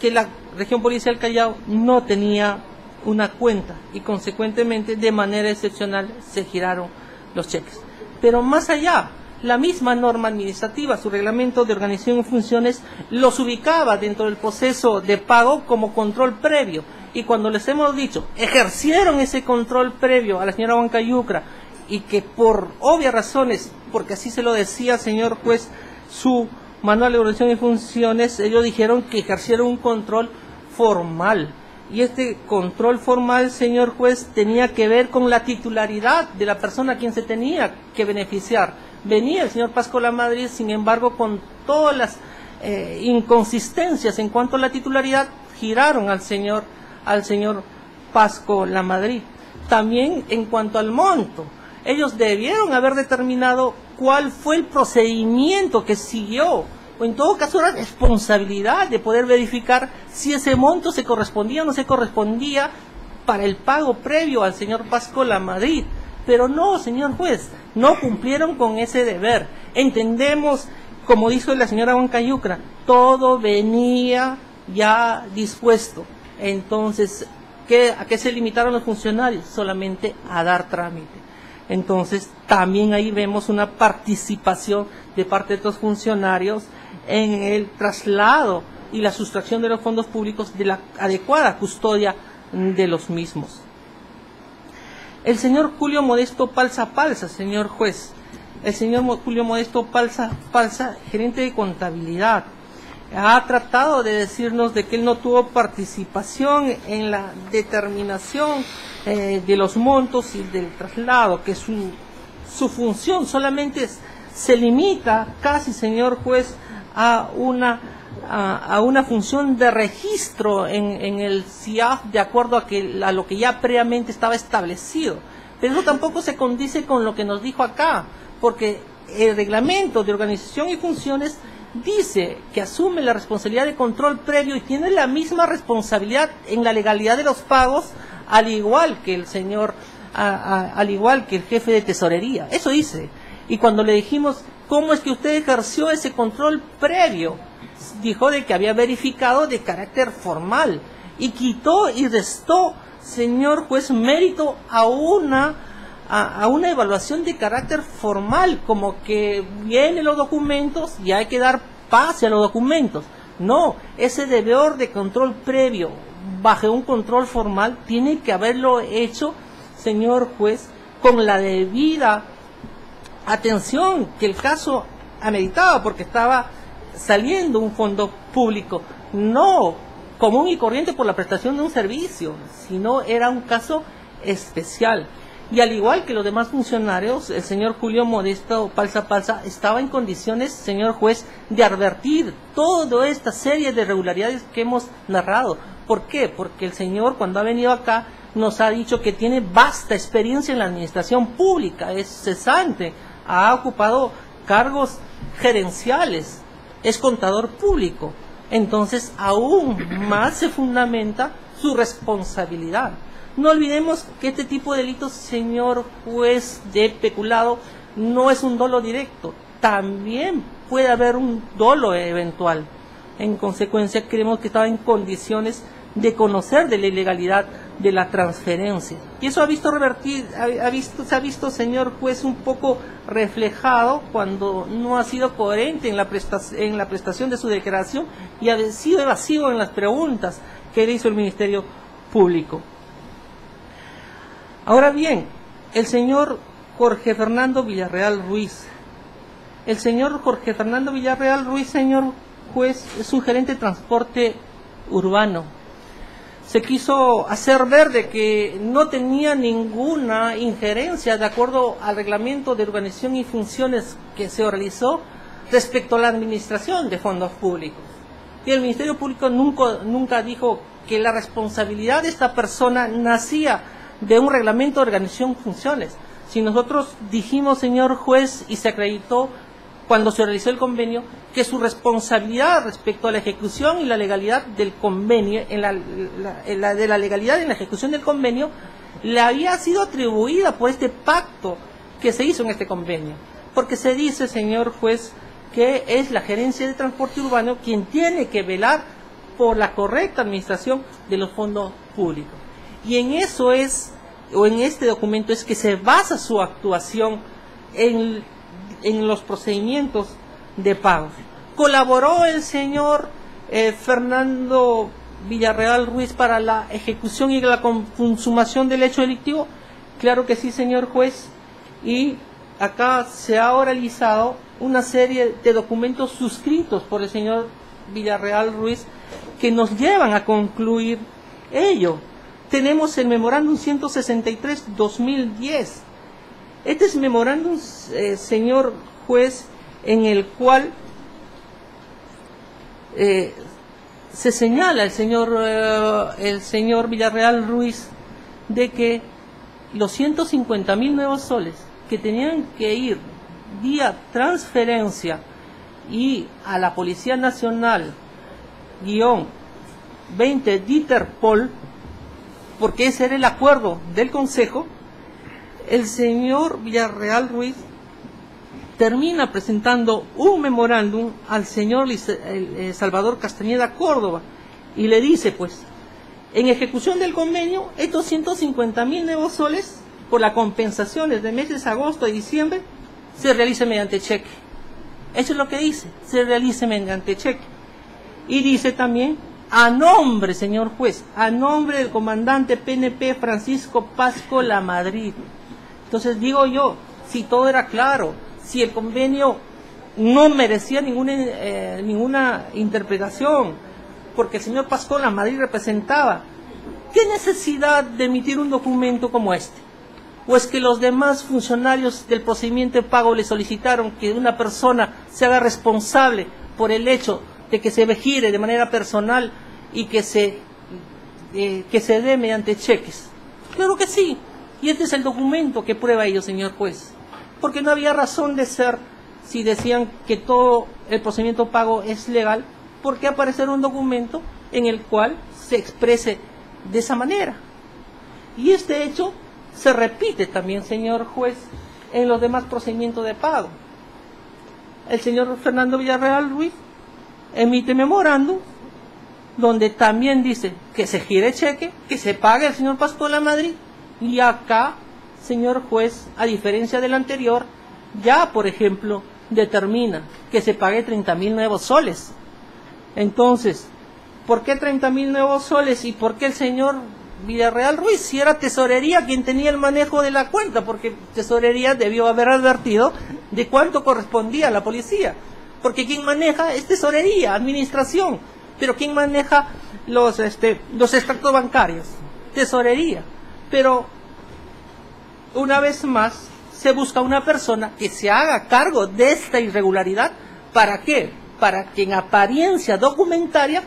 que la región policial Callao no tenía una cuenta y consecuentemente de manera excepcional se giraron los cheques. Pero más allá, la misma norma administrativa, su reglamento de organización y funciones, los ubicaba dentro del proceso de pago como control previo. Y cuando les hemos dicho, ejercieron ese control previo a la señora Huancayucra, y que por obvias razones, porque así se lo decía, señor juez, su manual de organización y funciones, ellos dijeron que ejercieron un control formal. Y este control formal, señor juez, tenía que ver con la titularidad de la persona a quien se tenía que beneficiar. Venía el señor Pasco Lamadrid, sin embargo, con todas las inconsistencias en cuanto a la titularidad, giraron al señor Pasco Lamadrid. También en cuanto al monto, ellos debieron haber determinado cuál fue el procedimiento que siguió, o en todo caso la responsabilidad de poder verificar si ese monto se correspondía o no se correspondía para el pago previo al señor Pasco Lamadrid. Pero no, señor juez, no cumplieron con ese deber. Entendemos, como dijo la señora Huancayucra, todo venía ya dispuesto. Entonces, ¿a qué se limitaron los funcionarios? Solamente a dar trámite. Entonces, también ahí vemos una participación de parte de estos funcionarios en el traslado y la sustracción de los fondos públicos de la adecuada custodia de los mismos. El señor Julio Modesto Palza, señor juez, el señor Julio Modesto Palza, gerente de contabilidad, ha tratado de decirnos de que él no tuvo participación en la determinación de los montos y del traslado, que su función solamente se limita casi, señor juez, a una función de registro en el CIAF de acuerdo a lo que ya previamente estaba establecido. Pero eso tampoco se condice con lo que nos dijo acá, porque el reglamento de organización y funciones dice que asume la responsabilidad de control previo y tiene la misma responsabilidad en la legalidad de los pagos, al igual que el señor, al igual que el jefe de tesorería. Eso dice. Y cuando le dijimos, ¿cómo es que usted ejerció ese control previo? Dijo de que había verificado de carácter formal y quitó y restó, señor juez, mérito a una evaluación de carácter formal, como que vienen los documentos y hay que dar pase a los documentos. No, ese deber de control previo bajo un control formal tiene que haberlo hecho, señor juez, con la debida atención que el caso ameritaba, porque estaba saliendo un fondo público, no común y corriente por la prestación de un servicio, sino era un caso especial. Y al igual que los demás funcionarios, el señor Julio Modesto Palza estaba en condiciones, señor juez, de advertir toda esta serie de irregularidades que hemos narrado. ¿Por qué? Porque el señor, cuando ha venido acá, nos ha dicho que tiene vasta experiencia en la administración pública, es cesante, ha ocupado cargos gerenciales, es contador público. Entonces, aún más se fundamenta su responsabilidad. No olvidemos que este tipo de delitos, señor juez, de peculado, no es un dolo directo. También puede haber un dolo eventual. En consecuencia, creemos que estaba en condiciones de conocer de la ilegalidad de la transferencia. Y eso se ha visto, señor juez, un poco reflejado cuando no ha sido coherente en la prestación de su declaración y ha sido evasivo en las preguntas que le hizo el Ministerio Público. Ahora bien, el señor Jorge Fernando Villarreal Ruiz. El señor Jorge Fernando Villarreal Ruiz, señor juez, es un gerente de transporte urbano. Se quiso hacer ver de que no tenía ninguna injerencia de acuerdo al reglamento de organización y funciones que se realizó respecto a la administración de fondos públicos. Y el Ministerio Público nunca dijo que la responsabilidad de esta persona nacía de un reglamento de organización y funciones. Si nosotros dijimos, señor juez, y se acreditó cuando se realizó el convenio, que su responsabilidad respecto a la ejecución y la legalidad del convenio, de la legalidad en la ejecución del convenio, le había sido atribuida por este pacto que se hizo en este convenio. Porque se dice, señor juez, que es la gerencia de transporte urbano quien tiene que velar por la correcta administración de los fondos públicos. Y en eso en este documento es que se basa su actuación en en los procedimientos de pago. ¿Colaboró el señor Fernando Villarreal Ruiz para la ejecución y la consumación del hecho delictivo? Claro que sí, señor juez, y acá se ha oralizado una serie de documentos suscritos por el señor Villarreal Ruiz que nos llevan a concluir ello. Tenemos el memorándum 163-2010. Este es memorándum, señor juez, en el cual se señala el señor Villarreal Ruiz de que los 150.000 nuevos soles que tenían que ir vía transferencia y a la Policía Nacional _20 Dieterpol, porque ese era el acuerdo del Consejo, el señor Villarreal Ruiz termina presentando un memorándum al señor Salvador Castañeda Córdoba y le dice, pues, en ejecución del convenio, estos 150.000 nuevos soles por las compensaciones de meses de agosto y diciembre se realice mediante cheque. Eso es lo que dice, se realice mediante cheque. Y dice también, a nombre, señor juez, a nombre del comandante PNP Francisco Pasco Lamadrid. Entonces digo yo, si todo era claro, si el convenio no merecía ninguna interpretación, porque el señor Pasco Lamadrid representaba, ¿qué necesidad de emitir un documento como este? ¿O es que los demás funcionarios del procedimiento de pago le solicitaron que una persona se haga responsable por el hecho de que se vigile de manera personal y que se dé mediante cheques? Claro que sí, y este es el documento que prueba ello, señor juez, porque no había razón de ser si decían que todo el procedimiento de pago es legal, ¿por qué aparecer un documento en el cual se exprese de esa manera? Y este hecho se repite también, señor juez, en los demás procedimientos de pago. El señor Fernando Villarreal Ruiz emite memorándum donde también dice que se gire cheque, que se pague al señor Pasco Lamadrid, y acá, señor juez, a diferencia del anterior, ya, por ejemplo, determina que se pague 30.000 nuevos soles. Entonces, ¿por qué 30.000 nuevos soles y por qué el señor Villarreal Ruiz, si era tesorería quien tenía el manejo de la cuenta? Porque tesorería debió haber advertido de cuánto correspondía a la policía, porque quien maneja es tesorería, administración, pero quien maneja los extractos bancarios, tesorería. Pero una vez más se busca una persona que se haga cargo de esta irregularidad. ¿Para qué? Para que en apariencia documentaria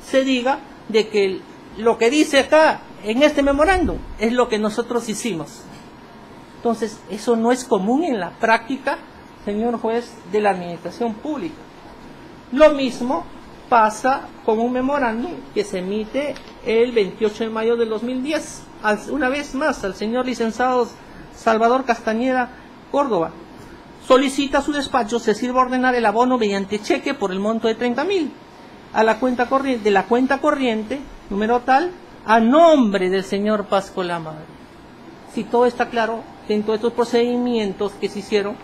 se diga de que lo que dice acá en este memorándum es lo que nosotros hicimos. Entonces, eso no es común en la práctica, señor juez, de la administración pública. Lo mismo pasa con un memorándum que se emite el 28 de mayo del 2010, una vez más al señor licenciado Salvador Castañeda Córdoba. Solicita a su despacho se sirva a ordenar el abono mediante cheque por el monto de 30.000 a la cuenta corriente, de la cuenta corriente, número tal, a nombre del señor Pasco Lamadrid. Si todo está claro en todos estos procedimientos que se hicieron,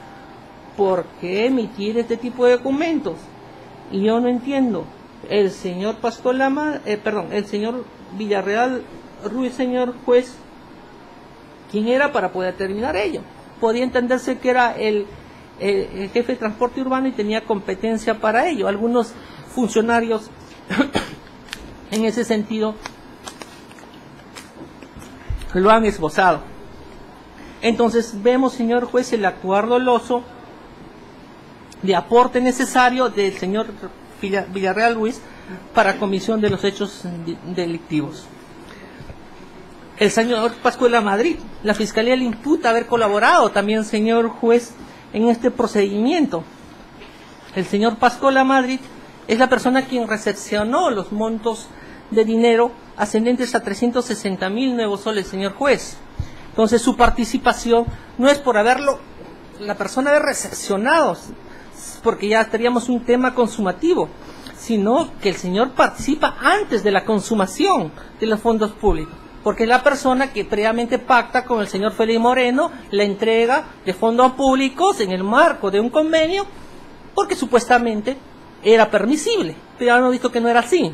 ¿por qué emitir este tipo de documentos? Y yo no entiendo. El señor Pasco el señor Villarreal Ruiz, señor juez, ¿quién era para poder determinar ello? Podía entenderse que era el jefe de transporte urbano y tenía competencia para ello. Algunos funcionarios en ese sentido lo han esbozado. Entonces vemos, señor juez, el actuar doloso de aporte necesario del señor Villarreal Ruiz para comisión de los hechos delictivos. El señor Pasco Lamadrid, la Fiscalía le imputa haber colaborado también, señor juez, en este procedimiento. El señor Pasco Lamadrid es la persona quien recepcionó los montos de dinero ascendentes a 360.000 nuevos soles, señor juez. Entonces su participación no es por la persona haber recepcionado, porque ya estaríamos un tema consumativo, sino que el señor participa antes de la consumación de los fondos públicos. porque es la persona que previamente pacta con el señor Félix Moreno la entrega de fondos públicos en el marco de un convenio, porque supuestamente era permisible, pero ahora hemos visto que no era así.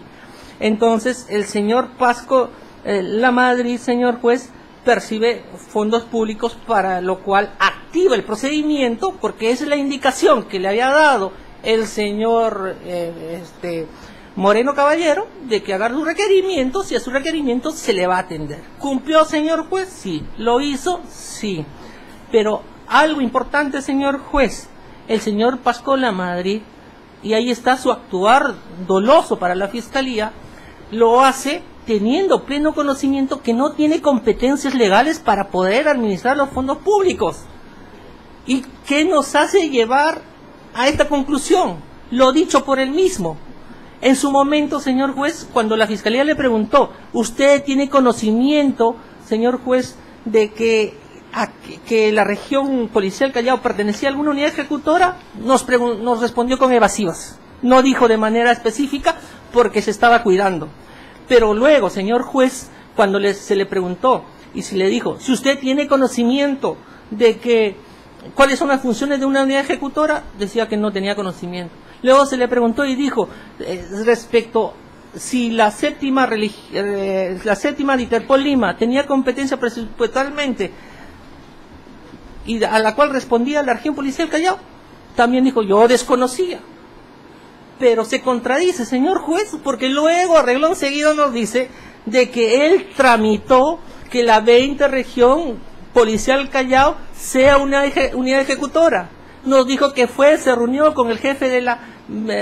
Entonces el señor Pasco Lamadrid, señor juez, percibe fondos públicos, para lo cual activa el procedimiento, porque esa es la indicación que le había dado el señor Moreno Caballero, de que haga sus requerimientos, y a sus requerimientos se le va a atender. ¿Cumplió, señor juez? Sí. ¿Lo hizo? Sí. Pero algo importante, señor juez, el señor Pasco Lamadrid, y ahí está su actuar doloso para la Fiscalía, lo hace teniendo pleno conocimiento que no tiene competencias legales para poder administrar los fondos públicos. ¿Y qué nos hace llevar a esta conclusión? Lo dicho por él mismo. En su momento, señor juez, cuando la Fiscalía le preguntó, ¿usted tiene conocimiento, señor juez, de que la región policial Callao pertenecía a alguna unidad ejecutora? Nos respondió con evasivas. No dijo de manera específica porque se estaba cuidando. Pero luego, señor juez, cuando se le preguntó y se le dijo, si usted tiene conocimiento de que cuáles son las funciones de una unidad ejecutora, decía que no tenía conocimiento. Luego se le preguntó y dijo, respecto si la séptima de Interpol Lima tenía competencia presupuestalmente, y a la cual respondía la región policial Callao, también dijo, yo desconocía. Pero se contradice, señor juez, porque luego a renglón seguido nos dice de que él tramitó que la 20 región policial Callao sea una unidad ejecutora. Nos dijo que se reunió con el jefe de la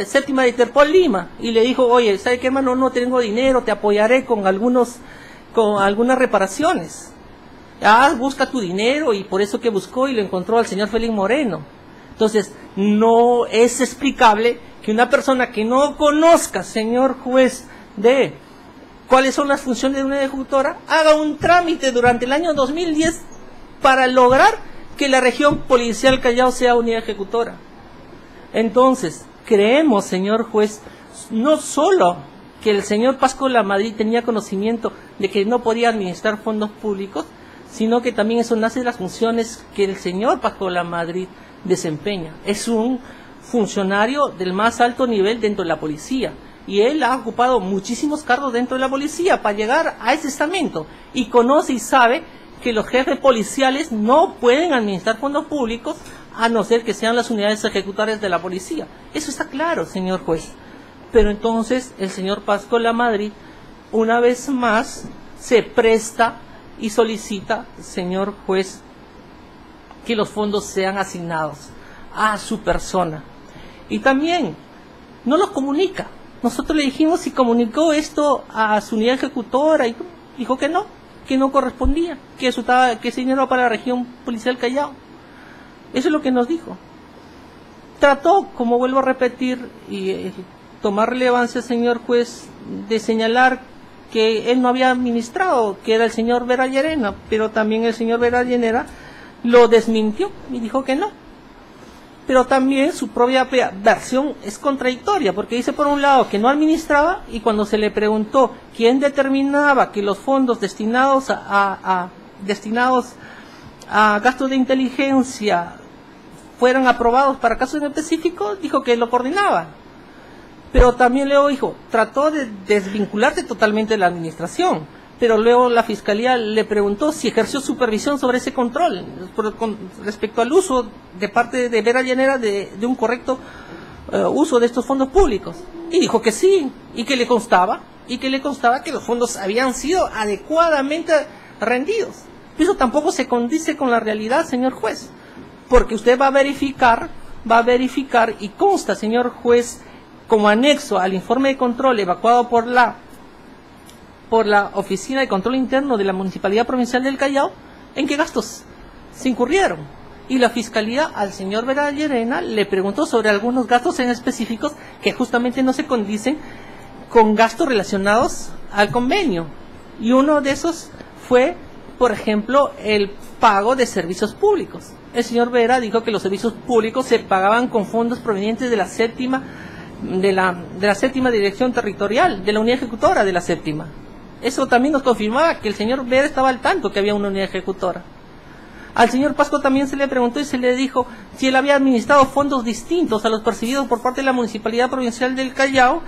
séptima de Interpol Lima y le dijo, oye, ¿sabe qué, hermano? No tengo dinero, te apoyaré con algunas reparaciones. Busca tu dinero, y por eso que buscó y lo encontró al señor Félix Moreno. Entonces, no es explicable que una persona que no conozca, señor juez, de cuáles son las funciones de una ejecutora, haga un trámite durante el año 2010 para lograr que la región policial Callao sea unidad ejecutora. Entonces, creemos, señor juez, no solo que el señor Pasco Lamadrid tenía conocimiento de que no podía administrar fondos públicos, sino que también eso nace de las funciones que el señor Pasco Lamadrid desempeña. Es un funcionario del más alto nivel dentro de la policía, y él ha ocupado muchísimos cargos dentro de la policía para llegar a ese estamento, y conoce y sabe que los jefes policiales no pueden administrar fondos públicos a no ser que sean las unidades ejecutorias de la policía. Eso está claro, señor juez. Pero entonces el señor Pasco Lamadrid, una vez más, se presta y solicita, señor juez, que los fondos sean asignados a su persona. Y también no los comunica. Nosotros le dijimos si comunicó esto a su unidad ejecutora, y dijo que no correspondía, que ese dinero para la región policial Callao. Eso es lo que nos dijo. Trató, como vuelvo a repetir, y tomar relevancia, señor juez, de señalar que él no había administrado, que era el señor Vera Llerena, pero también el señor Vera Llerena lo desmintió y dijo que no. Pero también su propia versión es contradictoria, porque dice por un lado que no administraba, y cuando se le preguntó quién determinaba que los fondos destinados a gastos de inteligencia fueran aprobados para casos en específico, dijo que lo coordinaba. Pero también luego dijo, trató de desvincularse totalmente de la administración, pero luego la Fiscalía le preguntó si ejerció supervisión sobre ese control, respecto al uso de parte de Vera Llanera de un correcto uso de estos fondos públicos. Y dijo que sí, y que le constaba que los fondos habían sido adecuadamente rendidos. Eso tampoco se condice con la realidad, señor juez, porque usted va a verificar y consta, señor juez, como anexo al informe de control evacuado por la Oficina de Control Interno de la Municipalidad Provincial del Callao, en qué gastos se incurrieron. Y la Fiscalía al señor Vera Llerena le preguntó sobre algunos gastos en específicos que justamente no se condicen con gastos relacionados al convenio. Y uno de esos fue, por ejemplo, el pago de servicios públicos. El señor Vera dijo que los servicios públicos se pagaban con fondos provenientes de la séptima Dirección Territorial, de la unidad ejecutora de la séptima. Eso también nos confirmaba que el señor Vera estaba al tanto que había una unidad ejecutora. Al señor Pasco también se le preguntó y se le dijo si él había administrado fondos distintos a los percibidos por parte de la Municipalidad Provincial del Callao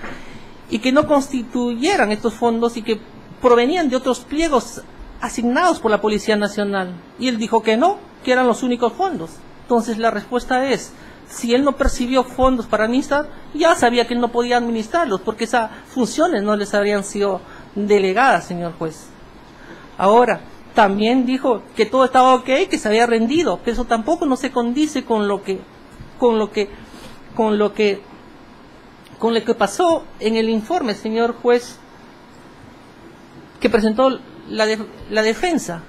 y que no constituyeran estos fondos y que provenían de otros pliegos asignados por la Policía Nacional. Y él dijo que no, que eran los únicos fondos. Entonces la respuesta es, si él no percibió fondos para administrar, ya sabía que él no podía administrarlos, porque esas funciones no les habrían sido delegadas, señor juez. Ahora, también dijo que todo estaba ok, que se había rendido, pero eso tampoco no se condice con lo que pasó en el informe, señor juez, que presentó la defensa.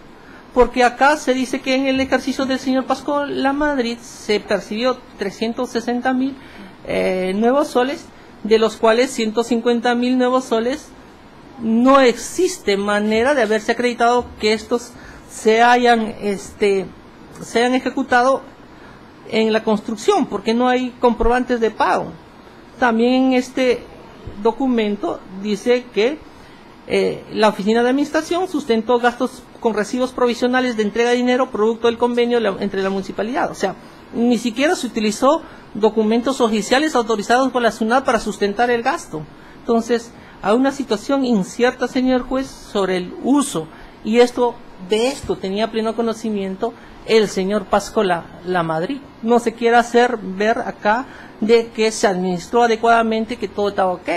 Porque acá se dice que en el ejercicio del señor Pasco Lamadrid se percibió 360.000 nuevos soles, de los cuales 150.000 nuevos soles no existe manera de haberse acreditado que estos se hayan ejecutado en la construcción, porque no hay comprobantes de pago. También en este documento dice que la Oficina de Administración sustentó gastos con recibos provisionales de entrega de dinero producto del convenio entre la municipalidad. O sea, ni siquiera se utilizó documentos oficiales autorizados por la SUNAT para sustentar el gasto. Entonces, hay una situación incierta, señor juez, sobre el uso. Y de esto tenía pleno conocimiento el señor Pasco Lamadrid. No se quiere hacer ver acá de que se administró adecuadamente, que todo estaba ok.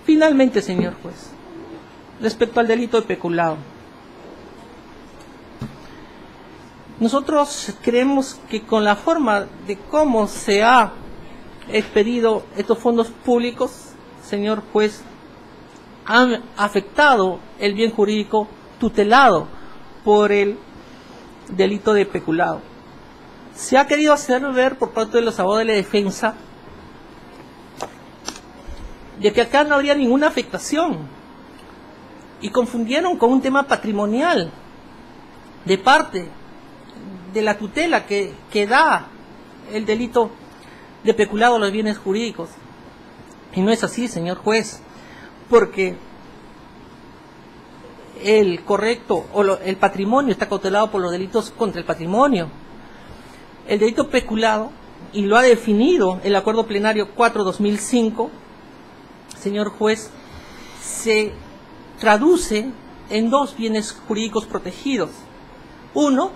Finalmente, señor juez, respecto al delito de peculado, nosotros creemos que con la forma de cómo se ha expedido estos fondos públicos, señor juez, han afectado el bien jurídico tutelado por el delito de peculado. Se ha querido hacer ver por parte de los abogados de la defensa de que acá no habría ninguna afectación, y confundieron con un tema patrimonial de parte de la tutela que da el delito de peculado a los bienes jurídicos. Y no es así, señor juez, porque el patrimonio está cautelado por los delitos contra el patrimonio. El delito peculado, y lo ha definido el Acuerdo Plenario 4/2005, señor juez, se traduce en dos bienes jurídicos protegidos. Uno,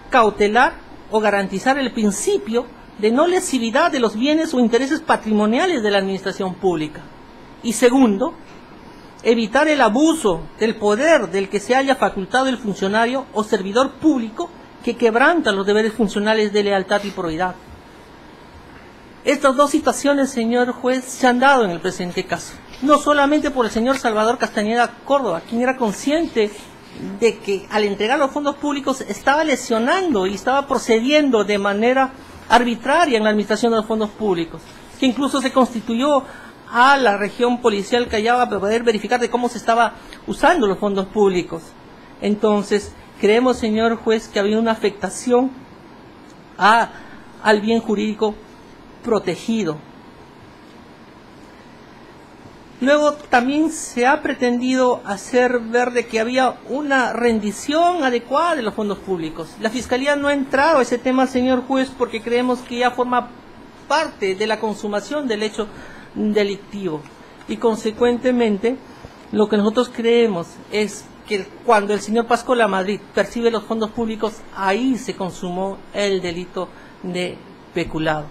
cautelar o garantizar el principio de no lesividad de los bienes o intereses patrimoniales de la administración pública. Y segundo, evitar el abuso del poder del que se haya facultado el funcionario o servidor público que quebranta los deberes funcionales de lealtad y probidad. Estas dos situaciones, señor juez, se han dado en el presente caso. No solamente por el señor Salvador Castañeda Córdoba, quien era consciente de que al entregar los fondos públicos estaba lesionando y estaba procediendo de manera arbitraria en la administración de los fondos públicos, que incluso se constituyó a la región policial Callao para poder verificar de cómo se estaba usando los fondos públicos. Entonces, creemos, señor juez, que había una afectación al bien jurídico protegido. Luego también se ha pretendido hacer ver de que había una rendición adecuada de los fondos públicos. La Fiscalía no ha entrado a ese tema, señor juez, porque creemos que ya forma parte de la consumación del hecho delictivo. Y consecuentemente, lo que nosotros creemos es que cuando el señor Pasco Lamadrid percibe los fondos públicos, ahí se consumó el delito de peculado.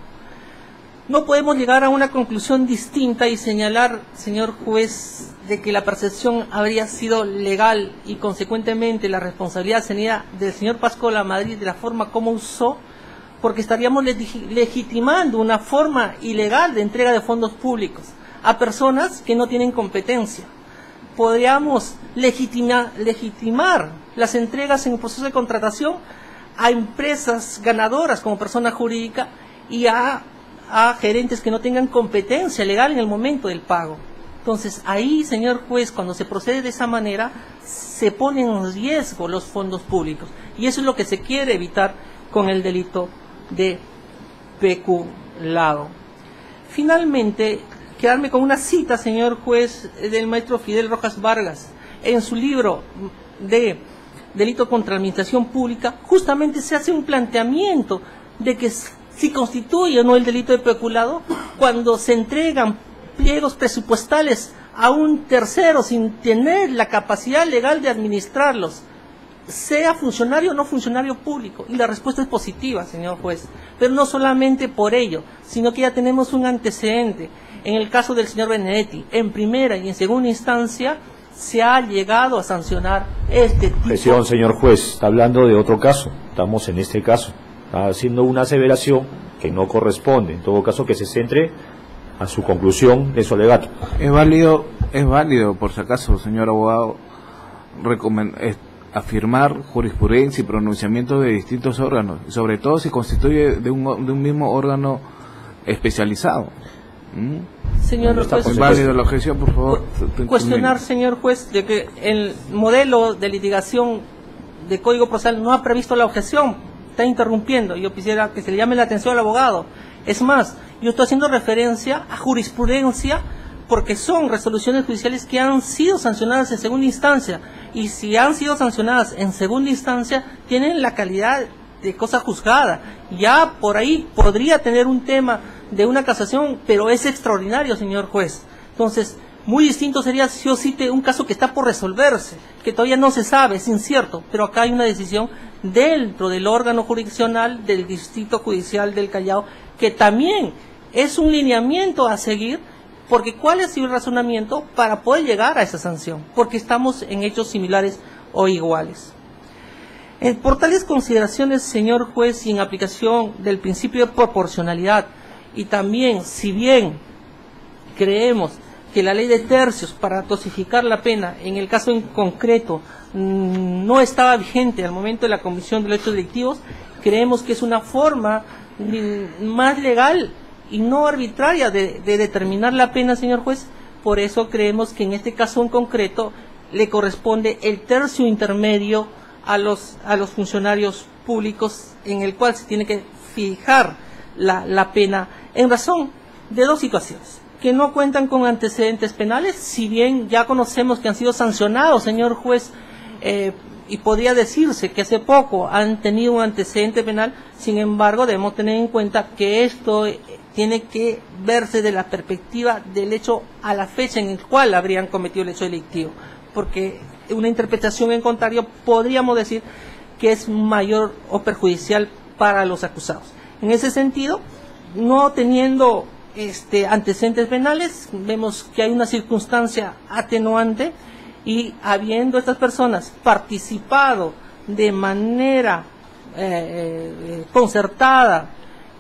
No podemos llegar a una conclusión distinta y señalar, señor juez, de que la percepción habría sido legal y consecuentemente la responsabilidad sería del señor Pasco Lamadrid de la forma como usó, porque estaríamos legitimando una forma ilegal de entrega de fondos públicos a personas que no tienen competencia. Podríamos legitimar las entregas en el proceso de contratación a empresas ganadoras como persona jurídica y a gerentes que no tengan competencia legal en el momento del pago. Entonces ahí, señor juez, cuando se procede de esa manera, se ponen en riesgo los fondos públicos. Y eso es lo que se quiere evitar con el delito de peculado. Finalmente, quedarme con una cita, señor juez, del maestro Fidel Rojas Vargas. En su libro de Delito contra la Administración Pública, justamente se hace un planteamiento de que si constituye o no el delito de peculado cuando se entregan pliegos presupuestales a un tercero sin tener la capacidad legal de administrarlos, sea funcionario o no funcionario público. Y la respuesta es positiva, señor juez. Pero no solamente por ello, sino que ya tenemos un antecedente. En el caso del señor Benedetti, en primera y en segunda instancia, se ha llegado a sancionar este tipo. Objeción, señor juez, está hablando de otro caso. Estamos en este caso. Está haciendo una aseveración que no corresponde. En todo caso, que se centre a su conclusión de su alegato. Es válido, por si acaso, señor abogado, afirmar jurisprudencia y pronunciamiento de distintos órganos, sobre todo si constituye de un mismo órgano especializado. Señor juez, es válido la objeción, por favor. Cuestionar, señor juez, de que el modelo de litigación de Código Procesal no ha previsto la objeción. Está interrumpiendo. Yo quisiera que se le llame la atención al abogado. Es más, yo estoy haciendo referencia a jurisprudencia porque son resoluciones judiciales que han sido sancionadas en segunda instancia, y si han sido sancionadas en segunda instancia tienen la calidad de cosa juzgada. Ya por ahí podría tener un tema de una casación, pero es extraordinario, señor juez. Entonces, muy distinto sería si yo cite un caso que está por resolverse, que todavía no se sabe, es incierto, pero acá hay una decisión dentro del órgano jurisdiccional del Distrito Judicial del Callao, que también es un lineamiento a seguir, porque ¿cuál ha sido el razonamiento para poder llegar a esa sanción? Porque estamos en hechos similares o iguales. Por tales consideraciones, señor juez, y en aplicación del principio de proporcionalidad, y también, si bien creemos que la ley de tercios para dosificar la pena, en el caso en concreto, no estaba vigente al momento de la comisión de los hechos delictivos, creemos que es una forma más legal y no arbitraria de determinar la pena, señor juez. Por eso creemos que en este caso en concreto le corresponde el tercio intermedio a los funcionarios públicos, en el cual se tiene que fijar la pena en razón de dos situaciones: que no cuentan con antecedentes penales, si bien ya conocemos que han sido sancionados, señor juez, y podría decirse que hace poco han tenido un antecedente penal. Sin embargo, debemos tener en cuenta que esto tiene que verse de la perspectiva del hecho a la fecha en el cual habrían cometido el hecho delictivo, porque una interpretación en contrario podríamos decir que es mayor o perjudicial para los acusados. En ese sentido, no teniendo antecedentes penales, vemos que hay una circunstancia atenuante, y habiendo estas personas participado de manera concertada,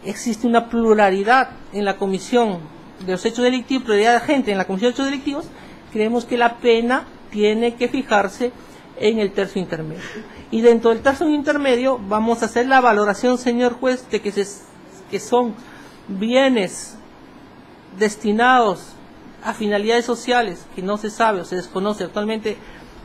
existe una pluralidad en la comisión de los hechos delictivos, pluralidad de gente en la comisión de hechos delictivos, creemos que la pena tiene que fijarse en el tercio intermedio. Y dentro del tercio intermedio vamos a hacer la valoración, señor juez, de que son bienes destinados a finalidades sociales, que no se sabe o se desconoce actualmente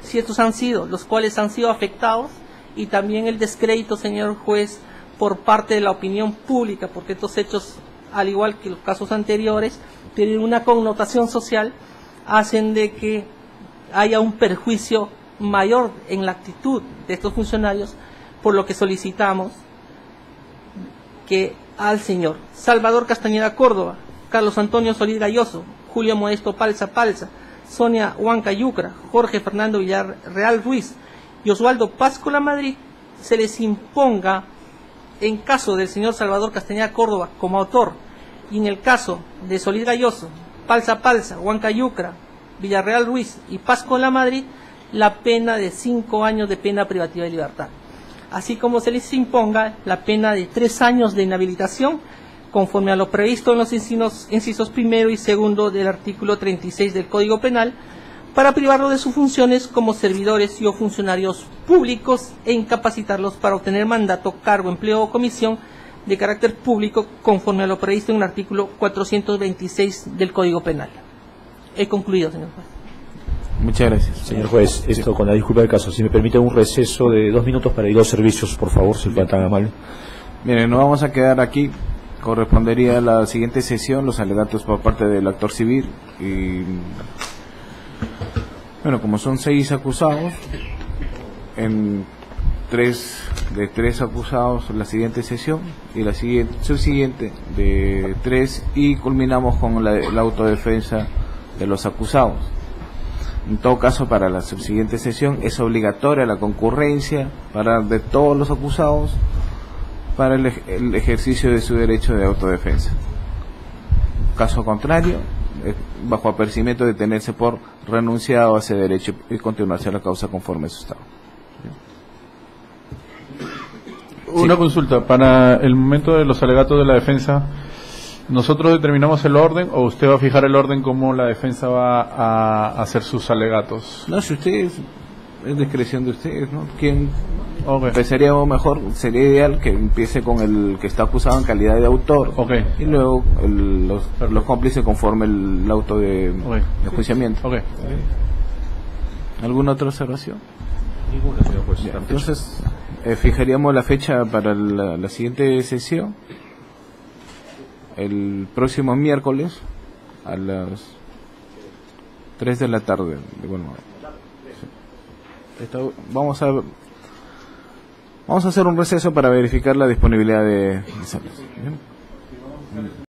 si estos han sido, los cuales han sido afectados, y también el descrédito, señor juez, por parte de la opinión pública, porque estos hechos, al igual que los casos anteriores, tienen una connotación social, hacen de que haya un perjuicio mayor en la actitud de estos funcionarios, por lo que solicitamos que al señor Salvador Castañeda Córdoba, Carlos Antonio Solís Galloso, Julio Modesto Palza Palza, Sonia Huanca Yucra, Jorge Fernando Villarreal Ruiz y Oswaldo Páscola Madrid se les imponga, en caso del señor Salvador Castañeda Córdoba como autor, y en el caso de Solís Galloso, Palza Palza, Huanca Yucra, Villarreal Ruiz y Páscola Madrid, la pena de 5 años de pena privativa de libertad, así como se les imponga la pena de 3 años de inhabilitación, conforme a lo previsto en los incisos primero y segundo del artículo 36 del Código Penal, para privarlo de sus funciones como servidores y o funcionarios públicos e incapacitarlos para obtener mandato, cargo, empleo o comisión de carácter público, conforme a lo previsto en el artículo 426 del Código Penal. He concluido, señor juez. Muchas gracias. Señor juez, esto con la disculpa del caso, si me permite un receso de 2 minutos para ir a los servicios, por favor, si fue tan amable. Miren, nos vamos a quedar aquí correspondería a la siguiente sesión los alegatos por parte del actor civil y bueno, como son 6 acusados, en 3 acusados la siguiente sesión y la subsiguiente de 3 y culminamos con la autodefensa de los acusados. En todo caso, para la subsiguiente sesión es obligatoria la concurrencia de todos los acusados para el ejercicio de su derecho de autodefensa. Caso contrario, bajo apercibimiento de tenerse por renunciado a ese derecho y continuarse la causa conforme a su estado. Una consulta, para el momento de los alegatos de la defensa, ¿nosotros determinamos el orden o usted va a fijar el orden como la defensa va a hacer sus alegatos? No, si ustedes, es discreción de ustedes, ¿no? ¿Quién empezaría mejor? Sería ideal que empiece con el que está acusado en calidad de autor y luego los cómplices conforme el auto de enjuiciamiento. ¿Alguna otra observación? Ninguna, señor juez. Ya, entonces, fijaríamos la fecha para la siguiente sesión, el próximo miércoles a las 3 de la tarde. Bueno, vamos a hacer un receso para verificar la disponibilidad de salas. ¿Bien?